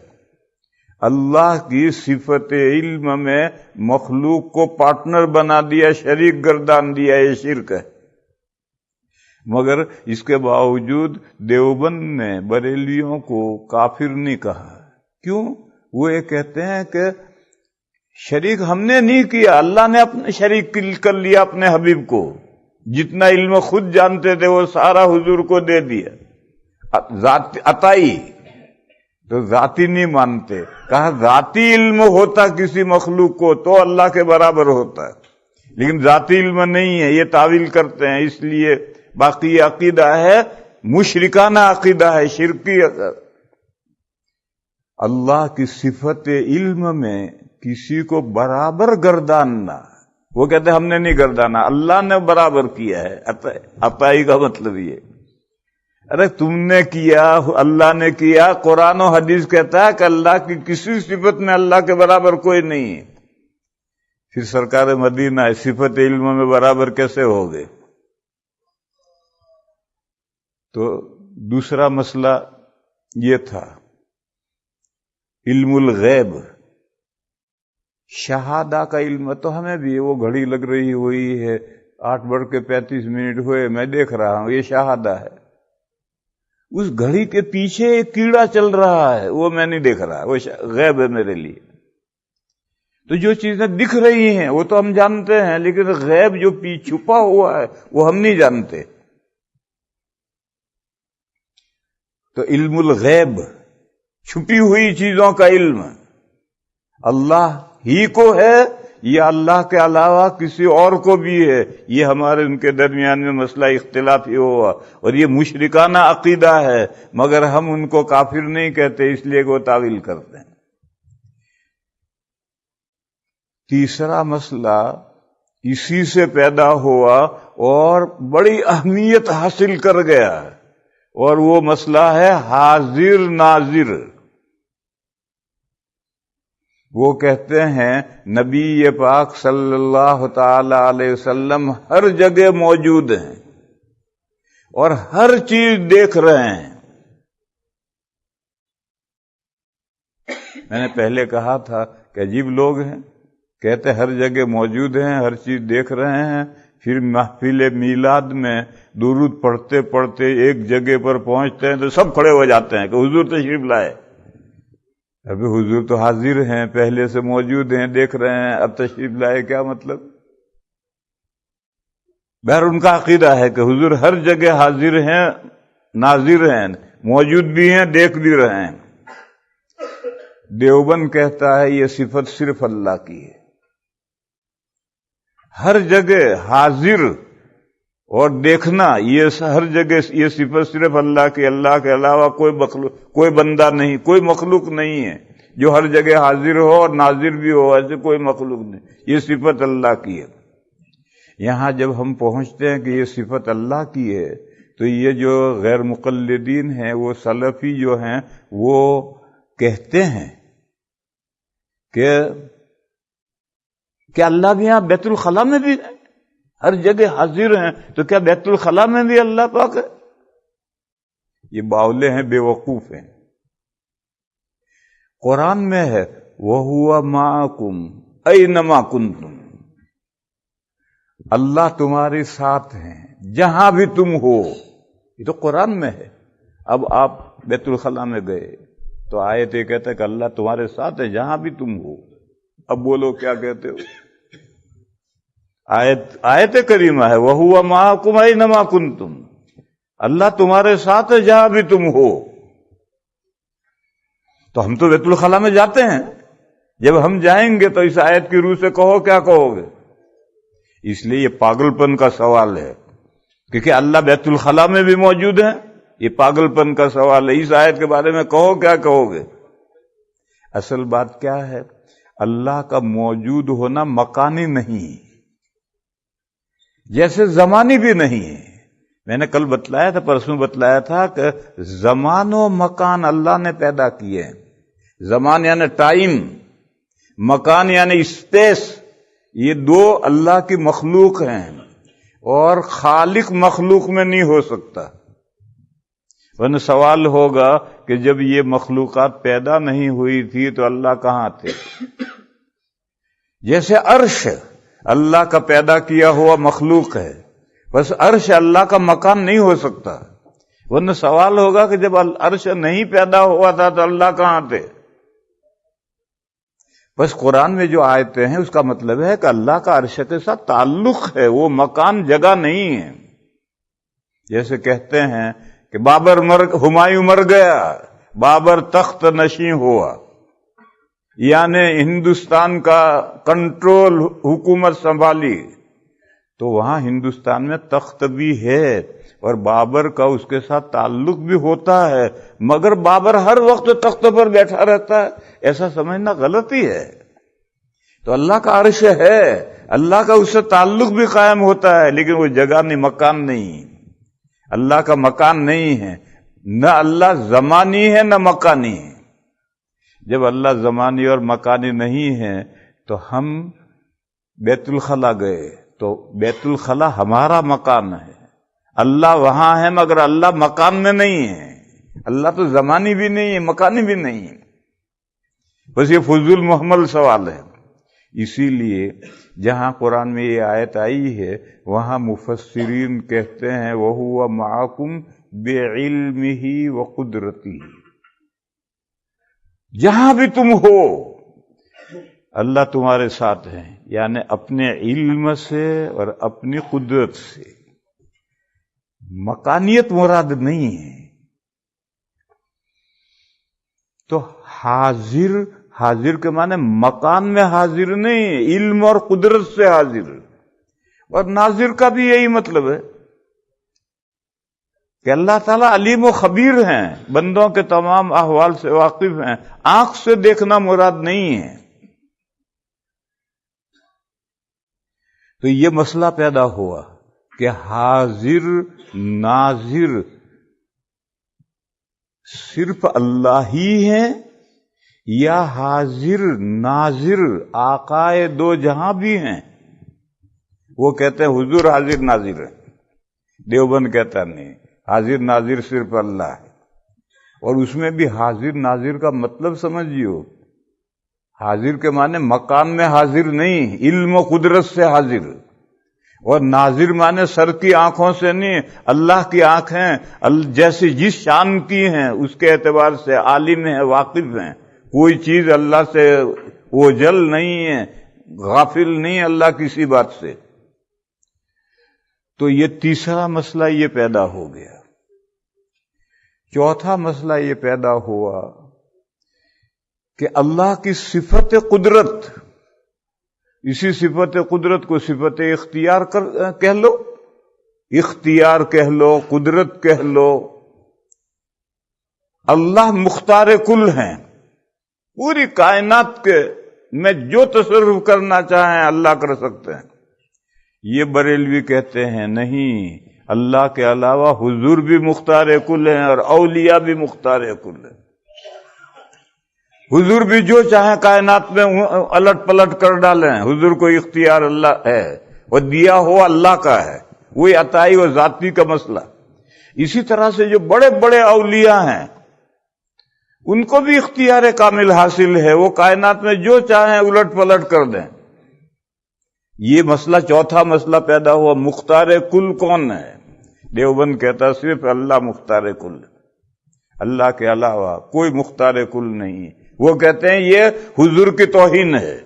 اللہ کی صفت علم میں مخلوق کو پارٹنر بنا دیا، شریک گردان دیا، یہ شرک ہے. مگر اس کے باوجود دیوبند نے بریلیوں کو کافر نہیں کہا. کیوں؟ وہ یہ کہتے ہیں کہ شریک ہم نے نہیں کیا، اللہ نے اپنے شریک کر لیا اپنے حبیب کو. جتنا علم خود جانتے تھے وہ سارا حضور کو دے دیا. عطائی تو ذاتی نہیں مانتے. کہا ذاتی علم ہوتا کسی مخلوق کو تو اللہ کے برابر ہوتا ہے، لیکن ذاتی علم نہیں ہے، یہ تعویل کرتے ہیں. اس لیے باقی یہ عقیدہ ہے، مشرکانہ عقیدہ ہے، شرکی عقیدہ. اللہ کی صفت علم میں کسی کو برابر گرداننا، وہ کہتے ہیں ہم نے نہیں گردانا، اللہ نے برابر کیا ہے. عطائی کا مطلب یہ. ارے تم نے کیا، اللہ نے کیا. قرآن و حدیث کہتا ہے کہ اللہ کی کسی صفت میں اللہ کے برابر کوئی نہیں ہے. پھر سرکار مدینہ صفت علم میں برابر کیسے ہو گئے؟ تو دوسرا مسئلہ یہ تھا علم الغیب، شہادہ کا علم. تو ہمیں بھی وہ گھڑی لگ رہی ہوئی ہے، 8:35 ہوئے، میں دیکھ رہا ہوں، یہ شہادہ ہے. اس گھڑی کے پیچھے ایک کیڑا چل رہا ہے، وہ میں نہیں دیکھ رہا، وہ غیب ہے میرے لیے. تو جو چیزیں دکھ رہی ہیں وہ تو ہم جانتے ہیں، لیکن غیب جو چھپا ہوا ہے وہ ہم نہیں جانتے. تو علم الغیب، چھپی ہوئی چیزوں کا علم، اللہ ہی کو ہے یا اللہ کے علاوہ کسی اور کو بھی ہے. یہ ہمارے ان کے درمیان میں مسئلہ اختلافی ہوا، اور یہ مشرکانہ عقیدہ ہے، مگر ہم ان کو کافر نہیں کہتے، اس لیے کہ وہ تعویل کرتے ہیں. تیسرا مسئلہ اسی سے پیدا ہوا اور بڑی اہمیت حاصل کر گیا، اور وہ مسئلہ ہے حاضر ناظر. وہ کہتے ہیں نبی پاک صلی اللہ تعالی علیہ وسلم ہر جگہ موجود ہیں اور ہر چیز دیکھ رہے ہیں. میں نے پہلے کہا تھا کہ عجیب لوگ ہیں، کہتے ہر جگہ موجود ہیں، ہر چیز دیکھ رہے ہیں، پھر محفل میلاد میں درود پڑھتے پڑھتے ایک جگہ پر پہنچتے ہیں تو سب کھڑے ہو جاتے ہیں کہ حضور تشریف لائے. ابھی حضور تو حاضر ہیں، پہلے سے موجود ہیں، دیکھ رہے ہیں، اب تشریف لائے، کیا مطلب؟ بہر ان کا عقیدہ ہے کہ حضور ہر جگہ حاضر ہیں، ناظر ہیں، موجود بھی ہیں، دیکھ بھی رہے ہیں. دیوبند کہتا ہے یہ صفت صرف اللہ کی ہے. ہر جگہ حاضر اور دیکھنا، یہ ہر جگہ یہ صفت صرف اللہ کی. اللہ کے علاوہ کوئی مخلوق، کوئی بندہ نہیں، کوئی مخلوق نہیں ہے جو ہر جگہ حاضر ہو اور ناظر بھی ہو، ایسے کوئی مخلوق نہیں. یہ صفت اللہ کی ہے. یہاں جب ہم پہنچتے ہیں کہ یہ صفت اللہ کی ہے تو یہ جو غیر مقلدین ہیں، وہ سلفی جو ہیں، وہ کہتے ہیں کہ اللہ بھی یہاں بیت الخلاء میں بھی ہے، ہر جگہ حاضر ہیں، تو کیا بیت الخلاء میں بھی اللہ پاک ہے؟ یہ باولے ہیں، بے وقوف ہیں. قرآن میں ہے وَهُوَ مَعَكُمْ أَيْنَمَا كُنْتُمْ، اللہ تمہارے ساتھ ہیں جہاں بھی تم ہو. یہ تو قرآن میں ہے. اب آپ بیت الخلاء میں گئے تو آیت یہ کہتا ہے کہ اللہ تمہارے ساتھ ہے جہاں بھی تم ہو. اب بولو کیا کہتے ہو؟ آیت کریمہ ہے وَهُوَ مَعَكُمْ أَيْنَمَا كُنْتُمْ، اللہ تمہارے ساتھ ہے جہاں بھی تم ہو. تو ہم تو بیت الخلاء میں جاتے ہیں، جب ہم جائیں گے تو اس آیت کی روح سے کہو، کیا کہو گے؟ اس لیے یہ پاگلپن کا سوال ہے، کیونکہ اللہ بیت الخلا میں بھی موجود ہے. یہ پاگلپن کا سوال ہے. اس آیت کے بارے میں کہو کیا کہو گے؟ اصل بات کیا ہے؟ اللہ کا موجود ہونا مکانی نہیں، جیسے زمانی بھی نہیں ہے. میں نے کل بتلایا تھا، پرسوں بتلایا تھا کہ زمان و مکان اللہ نے پیدا کیے ہیں. زمان یعنی ٹائم، مکان یعنی اسپیس. یہ دو اللہ کی مخلوق ہیں اور خالق مخلوق میں نہیں ہو سکتا. ورنہ سوال ہوگا کہ جب یہ مخلوقات پیدا نہیں ہوئی تھی تو اللہ کہاں تھے؟ جیسے عرش اللہ کا پیدا کیا ہوا مخلوق ہے، بس عرش اللہ کا مکان نہیں ہو سکتا. ورنہ سوال ہوگا کہ جب عرش نہیں پیدا ہوا تھا تو اللہ کہاں تھے؟ بس قرآن میں جو آیتیں ہیں اس کا مطلب ہے کہ اللہ کا عرش کے ساتھ تعلق ہے، وہ مکان جگہ نہیں ہے. جیسے کہتے ہیں کہ ہمایوں مر گیا، بابر تخت نشین ہوا، یعنی ہندوستان کا کنٹرول حکومت سنبھالی. تو وہاں ہندوستان میں تخت بھی ہے اور بابر کا اس کے ساتھ تعلق بھی ہوتا ہے، مگر بابر ہر وقت تخت پر بیٹھا رہتا ہے، ایسا سمجھنا غلطی ہے. تو اللہ کا عرش ہے، اللہ کا اس سے تعلق بھی قائم ہوتا ہے، لیکن وہ جگہ نہیں، مکان نہیں. اللہ کا مکان نہیں ہے، نہ اللہ زمانی ہے نہ مکانی ہے. جب اللہ زمانی اور مکانی نہیں ہے تو ہم بیت الخلا گئے تو بیت الخلا ہمارا مکان ہے. اللہ وہاں ہے مگر اللہ مکان میں نہیں ہے. اللہ تو زمانی بھی نہیں ہے، مکانی بھی نہیں ہے. بس یہ فضول محمل سوال ہے. اسی لیے جہاں قرآن میں یہ آیت آئی ہے وہاں مفسرین کہتے ہیں وَهُوَ مَعَكُمْ بِعِلْمِهِ وَقُدْرَتِهِ. جہاں بھی تم ہو اللہ تمہارے ساتھ ہیں، یعنی اپنے علم سے اور اپنی قدرت سے. مکانیت مراد نہیں ہے. تو حاضر کے معنی مکان میں حاضر نہیں، علم اور قدرت سے حاضر. اور ناظر کا بھی یہی مطلب ہے کہ اللہ تعالیٰ علیم و خبیر ہیں، بندوں کے تمام احوال سے واقف ہیں. آنکھ سے دیکھنا مراد نہیں ہے. تو یہ مسئلہ پیدا ہوا کہ حاضر ناظر صرف اللہ ہی ہے یا حاضر ناظر آقائے دو جہاں بھی ہیں. وہ کہتے ہیں حضور حاضر ناظر ہے، دیوبند کہتا نہیں، حاضر ناظر صرف اللہ ہے. اور اس میں بھی حاضر ناظر کا مطلب سمجھیو، حاضر کے معنی مکان میں حاضر نہیں، علم و قدرت سے حاضر. اور ناظر معنی سر کی آنکھوں سے نہیں، اللہ کی آنکھیں جیسے جس شان کی ہیں اس کے اعتبار سے عالم ہیں، واقف ہیں. کوئی چیز اللہ سے اوجھل نہیں ہے، غافل نہیں اللہ کسی بات سے. تو یہ تیسرا مسئلہ یہ پیدا ہو گیا. چوتھا مسئلہ یہ پیدا ہوا کہ اللہ کی صفت قدرت، اسی صفت قدرت کو صفت اختیار کہہ لو، اختیار کہہ لو، قدرت کہہ لو. اللہ مختار کل ہیں، پوری کائنات کے میں جو تصرف کرنا چاہیں اللہ کر سکتے ہیں. یہ بریلوی کہتے ہیں نہیں، اللہ کے علاوہ حضور بھی مختار کل ہیں اور اولیاء بھی مختار کل ہیں. حضور بھی جو چاہیں کائنات میں الٹ پلٹ کر ڈالیں، حضور کو اختیار اللہ ہے، اور دیا ہوا اللہ کا ہے. وہی عطائی و ذاتی کا مسئلہ. اسی طرح سے جو بڑے بڑے اولیاء ہیں ان کو بھی اختیار کامل حاصل ہے، وہ کائنات میں جو چاہیں الٹ پلٹ کر دیں. یہ مسئلہ چوتھا مسئلہ پیدا ہوا، مختار کل کون ہے؟ دیوبند کہتا صرف اللہ مختار کل، اللہ کے علاوہ کوئی مختار کل نہیں. وہ کہتے ہیں یہ حضور کی توہین ہے،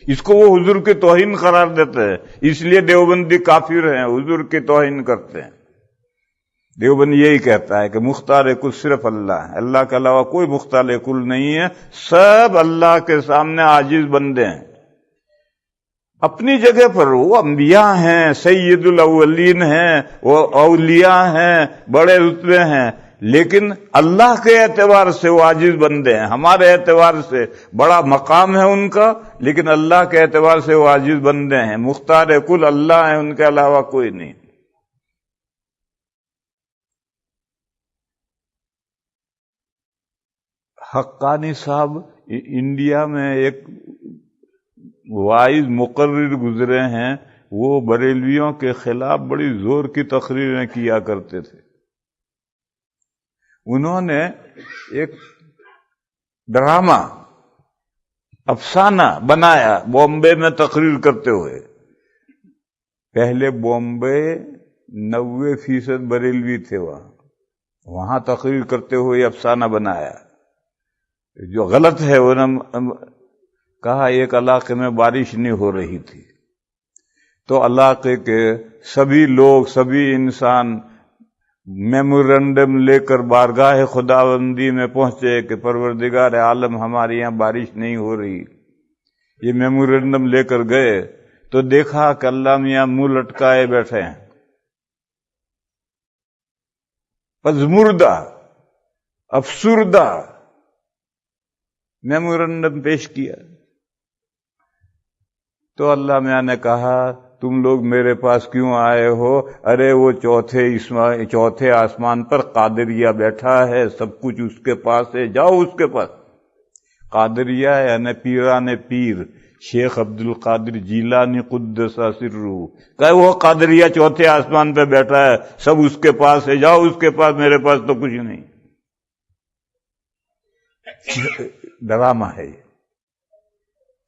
اس کو وہ حضور کی توہین قرار دیتے ہیں، اس لیے دیوبندی کافر ہیں، حضور کی توہین کرتے ہیں. دیوبند یہی کہتا ہے کہ مختار کل صرف اللہ ہے، اللہ کے علاوہ کوئی مختار کل نہیں ہے، سب اللہ کے سامنے عاجز بندے ہیں. اپنی جگہ پر وہ انبیاء ہیں، سید الاولین ہیں، وہ اولیاء ہیں، بڑے رتبے ہیں، لیکن اللہ کے اعتبار سے وہ عاجز بندے ہیں. ہمارے اعتبار سے بڑا مقام ہے ان کا، لیکن اللہ کے اعتبار سے وہ عاجز بندے ہیں. مختار کل اللہ ہیں، ان کے علاوہ کوئی نہیں. حقانی صاحب انڈیا میں ایک وائز مقرر گزرے ہیں، وہ بریلویوں کے خلاف بڑی زور کی تقریریں کیا کرتے تھے. انہوں نے ایک ڈرامہ افسانہ بنایا بامبے میں تقریر کرتے ہوئے. پہلے بامبے 90% بریلوی تھے، وہاں تقریر کرتے ہوئے افسانہ بنایا جو غلط ہے. انہوں نے کہا ایک علاقے میں بارش نہیں ہو رہی تھی، تو علاقے کے سبھی لوگ، سبھی انسان میمورنڈم لے کر بارگاہ خداوندی میں پہنچے کہ پروردگار عالم ہمارے یہاں بارش نہیں ہو رہی. یہ میمورنڈم لے کر گئے تو دیکھا کہ اللہ میاں منہ لٹکائے بیٹھے ہیں، پزمردہ افسردہ. میمورنڈم پیش کیا تو اللہ میاں نے کہا تم لوگ میرے پاس کیوں آئے ہو؟ ارے وہ چوتھے آسمان پر قادریہ بیٹھا ہے، سب کچھ اس کے پاس ہے، جاؤ اس کے پاس. قادریہ یعنی پیران پیر، شیخ عبد القادر جیلانی قدس سرہ، کہ وہ قادریہ چوتھے آسمان پہ بیٹھا ہے، سب اس کے پاس ہے، جاؤ اس کے پاس، میرے پاس تو کچھ نہیں. ڈرامہ ہے یہ.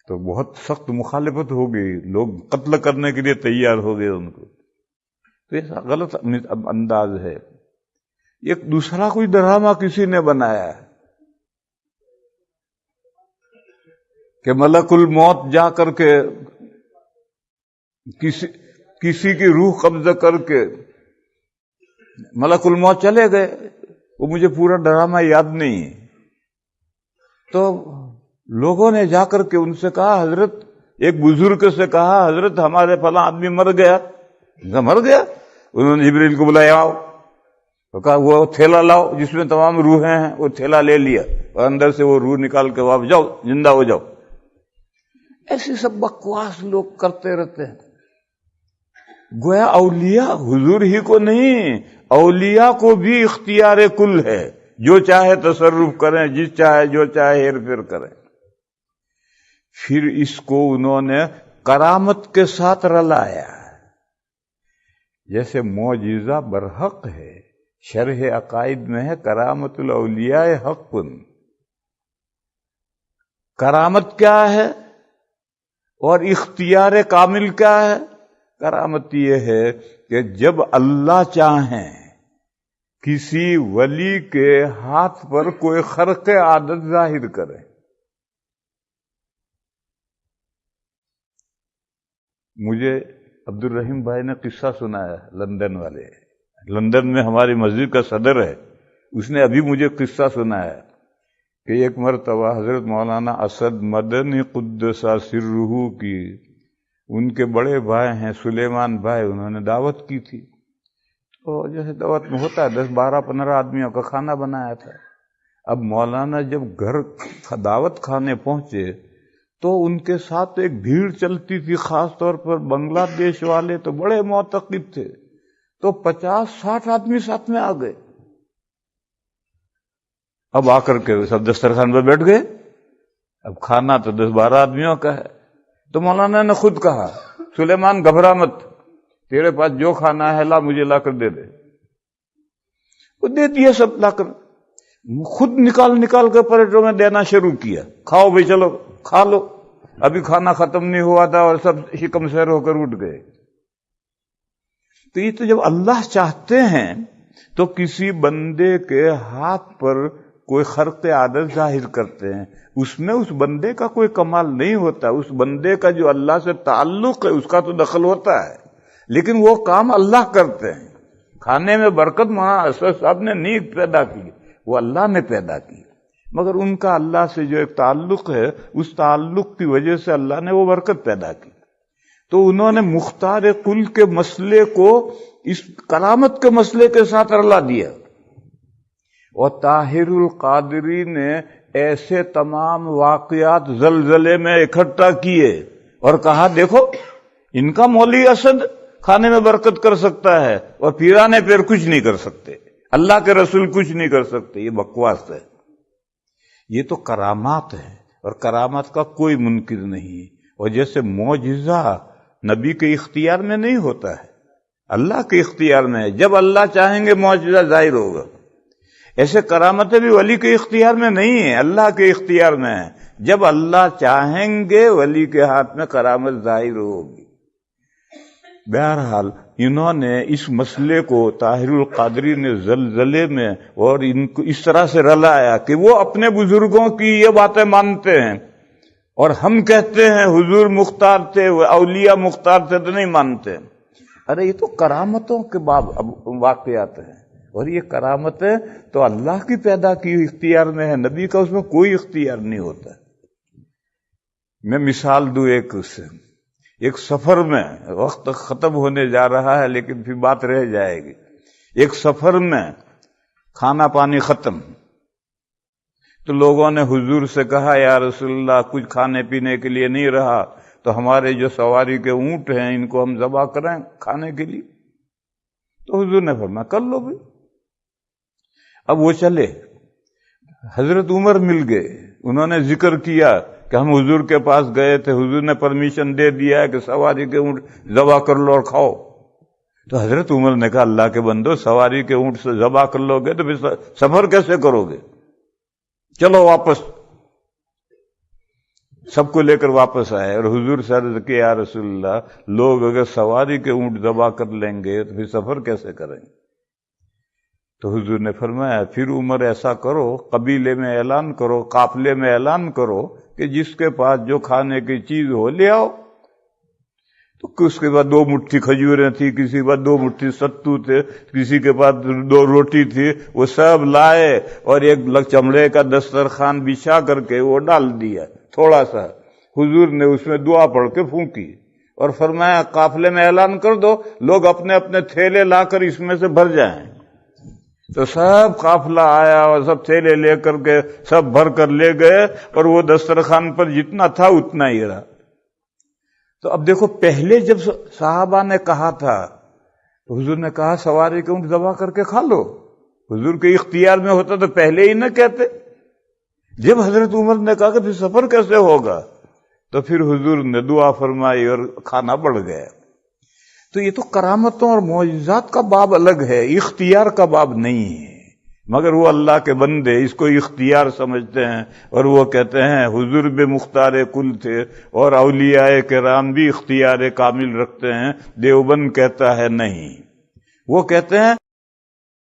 تو بہت سخت مخالفت ہو گئی، لوگ قتل کرنے کے لیے تیار ہو گئے ان کو. تو یہ غلط انداز ہے. ایک دوسرا کوئی ڈرامہ کسی نے بنایا ہے کہ ملک الموت جا کر کے کسی کی روح قبضہ کر کے ملک الموت چلے گئے. وہ مجھے پورا ڈرامہ یاد نہیں ہے. تو لوگوں نے جا کر کے ان سے کہا، حضرت، ایک بزرگ سے کہا، حضرت ہمارے فلاں آدمی مر گیا. مر گیا؟ انہوں نے جبریل کو بلایا، آؤ. تو کہا وہ تھیلا لاؤ جس میں تمام روحیں ہیں. وہ تھیلا لے لیا اور اندر سے وہ روح نکال کے واپس، جاؤ زندہ ہو جاؤ. ایسی سب بکواس لوگ کرتے رہتے ہیں. گویا اولیاء حضور ہی کو نہیں، اولیاء کو بھی اختیار کل ہے، جو چاہے تصرف کریں، جس چاہے جو چاہے ہیر پھیر کریں. پھر اس کو انہوں نے کرامت کے ساتھ رلایا. جیسے معجزہ برحق ہے، شرح عقائد میں ہے کرامت الاولیاء حق. کرامت کیا ہے اور اختیار کامل کیا ہے؟ کرامت یہ ہے کہ جب اللہ چاہیں کسی ولی کے ہاتھ پر کوئی خرق عادت ظاہر کرے. مجھے عبد الرحیم بھائی نے قصہ سنایا، لندن والے، لندن میں ہماری مسجد کا صدر ہے. اس نے ابھی مجھے قصہ سنایا کہ ایک مرتبہ حضرت مولانا اسد مدنی قدس سرہ کی ان کے بڑے بھائی ہیں سلیمان بھائی، انہوں نے دعوت کی تھی. تو جیسے دعوت میں ہوتا ہے 10 12 15 آدمیوں کا کھانا بنایا تھا. اب مولانا جب گھر دعوت کھانے پہنچے تو ان کے ساتھ ایک بھیڑ چلتی تھی، خاص طور پر بنگلہ دیش والے تو بڑے معتقد تھے. تو 50-60 آدمی ساتھ میں آ گئے. اب آ کر کے سب دسترخوان پہ بیٹھ گئے. اب کھانا تو 10 12 آدمیوں کا ہے. تو مولانا نے خود کہا، سلیمان گھبرا مت، تیرے پاس جو کھانا ہے لا، مجھے لا کر دے دے. وہ دے دیا سب لا کر، خود نکال کے پلیٹوں میں دینا شروع کیا. کھاؤ بھائی، چلو کھا لو. ابھی کھانا ختم نہیں ہوا تھا اور سب شکم سیر ہو کر اٹھ گئے. تو یہ تو جب اللہ چاہتے ہیں تو کسی بندے کے ہاتھ پر کوئی خرق عادت ظاہر کرتے ہیں. اس میں اس بندے کا کوئی کمال نہیں ہوتا. اس بندے کا جو اللہ سے تعلق ہے اس کا تو دخل ہوتا ہے، لیکن وہ کام اللہ کرتے ہیں. کھانے میں برکت مولانا اسد صاحب نے نہیں پیدا کی، وہ اللہ نے پیدا کی. مگر ان کا اللہ سے جو ایک تعلق ہے، اس تعلق کی وجہ سے اللہ نے وہ برکت پیدا کی. تو انہوں نے مختار کل کے مسئلے کو اس کرامت کے مسئلے کے ساتھ رلا دیا، اور طاہر القادری نے ایسے تمام واقعات زلزلے میں اکٹھا کیے اور کہا دیکھو ان کا مولوی اسد کھانے میں برکت کر سکتا ہے اور پیرانے پیر کچھ نہیں کر سکتے، اللہ کے رسول کچھ نہیں کر سکتے، یہ بکواس ہے۔ یہ تو کرامات ہے، اور کرامات کا کوئی منکر نہیں، اور جیسے معجزہ نبی کے اختیار میں نہیں ہوتا ہے، اللہ کے اختیار میں ہے، جب اللہ چاہیں گے معجزہ ظاہر ہوگا، ایسے کرامتیں بھی ولی کے اختیار میں نہیں ہیں، اللہ کے اختیار میں ہے، جب اللہ چاہیں گے ولی کے ہاتھ میں کرامت ظاہر ہوگی۔ بہرحال انہوں نے اس مسئلے کو طاہر القادری نے زلزلے میں اور ان کو اس طرح سے رلایا کہ وہ اپنے بزرگوں کی یہ باتیں مانتے ہیں، اور ہم کہتے ہیں حضور مختار تھے، اولیاء مختار تھے تو نہیں مانتے۔ ارے یہ تو کرامتوں کے باب واقعات ہیں، اور یہ کرامتیں تو اللہ کی پیدا کی اختیار میں ہے، نبی کا اس میں کوئی اختیار نہیں ہوتا۔ میں مثال دوں ایک سفر میں، وقت ختم ہونے جا رہا ہے لیکن پھر بات رہ جائے گی۔ ایک سفر میں کھانا پانی ختم، تو لوگوں نے حضور سے کہا یا رسول اللہ کچھ کھانے پینے کے لیے نہیں رہا، تو ہمارے جو سواری کے اونٹ ہیں ان کو ہم ذبح کریں کھانے کے لیے؟ تو حضور نے فرمایا کر لو بھی۔ اب وہ چلے، حضرت عمر مل گئے، انہوں نے ذکر کیا کہ ہم حضور کے پاس گئے تھے، حضور نے پرمیشن دے دیا ہے کہ سواری کے اونٹ ذبح کر لو اور کھاؤ۔ تو حضرت عمر نے کہا اللہ کے بندو، سواری کے اونٹ سے ذبح کر لو گے تو پھر سفر کیسے کرو گے؟ چلو واپس۔ سب کو لے کر واپس آئے اور حضور سے عرض کیا یا رسول اللہ، لوگ اگر سواری کے اونٹ ذبح کر لیں گے تو پھر سفر کیسے کریں گے؟ تو حضور نے فرمایا پھر عمر ایسا کرو، قبیلے میں اعلان کرو، قافلے میں اعلان کرو کہ جس کے پاس جو کھانے کی چیز ہو لے آؤ۔ تو اس کے بعد 2 مٹھی کھجوریں تھی، کسی کے پاس 2 مٹھی ستو تھے، کسی کے پاس 2 روٹی تھی، وہ سب لائے اور ایک چمڑے کا دسترخوان بچھا کر کے وہ ڈال دیا تھوڑا سا۔ حضور نے اس میں دعا پڑھ کے پھونکی اور فرمایا قافلے میں اعلان کر دو، لوگ اپنے اپنے تھیلے لا کر اس میں سے بھر جائیں۔ تو سب قافلہ آیا اور سب تھیلے لے کر کے سب بھر کر لے گئے، اور وہ دسترخوان پر جتنا تھا اتنا ہی رہا۔ تو اب دیکھو، پہلے جب صحابہ نے کہا تھا تو حضور نے کہا سواری کے اونٹ ذبح کر کے کھا لو، حضور کے اختیار میں ہوتا تو پہلے ہی نہ کہتے۔ جب حضرت عمر نے کہا کہ پھر سفر کیسے ہوگا، تو پھر حضور نے دعا فرمائی اور کھانا بڑھ گیا۔ تو یہ تو کرامتوں اور معجزات کا باب الگ ہے، اختیار کا باب نہیں ہے، مگر وہ اللہ کے بندے اس کو اختیار سمجھتے ہیں، اور وہ کہتے ہیں حضور بے مختار کل تھے، اور اولیاء کرام بھی اختیار کامل رکھتے ہیں۔ دیوبند کہتا ہے نہیں، وہ کہتے ہیں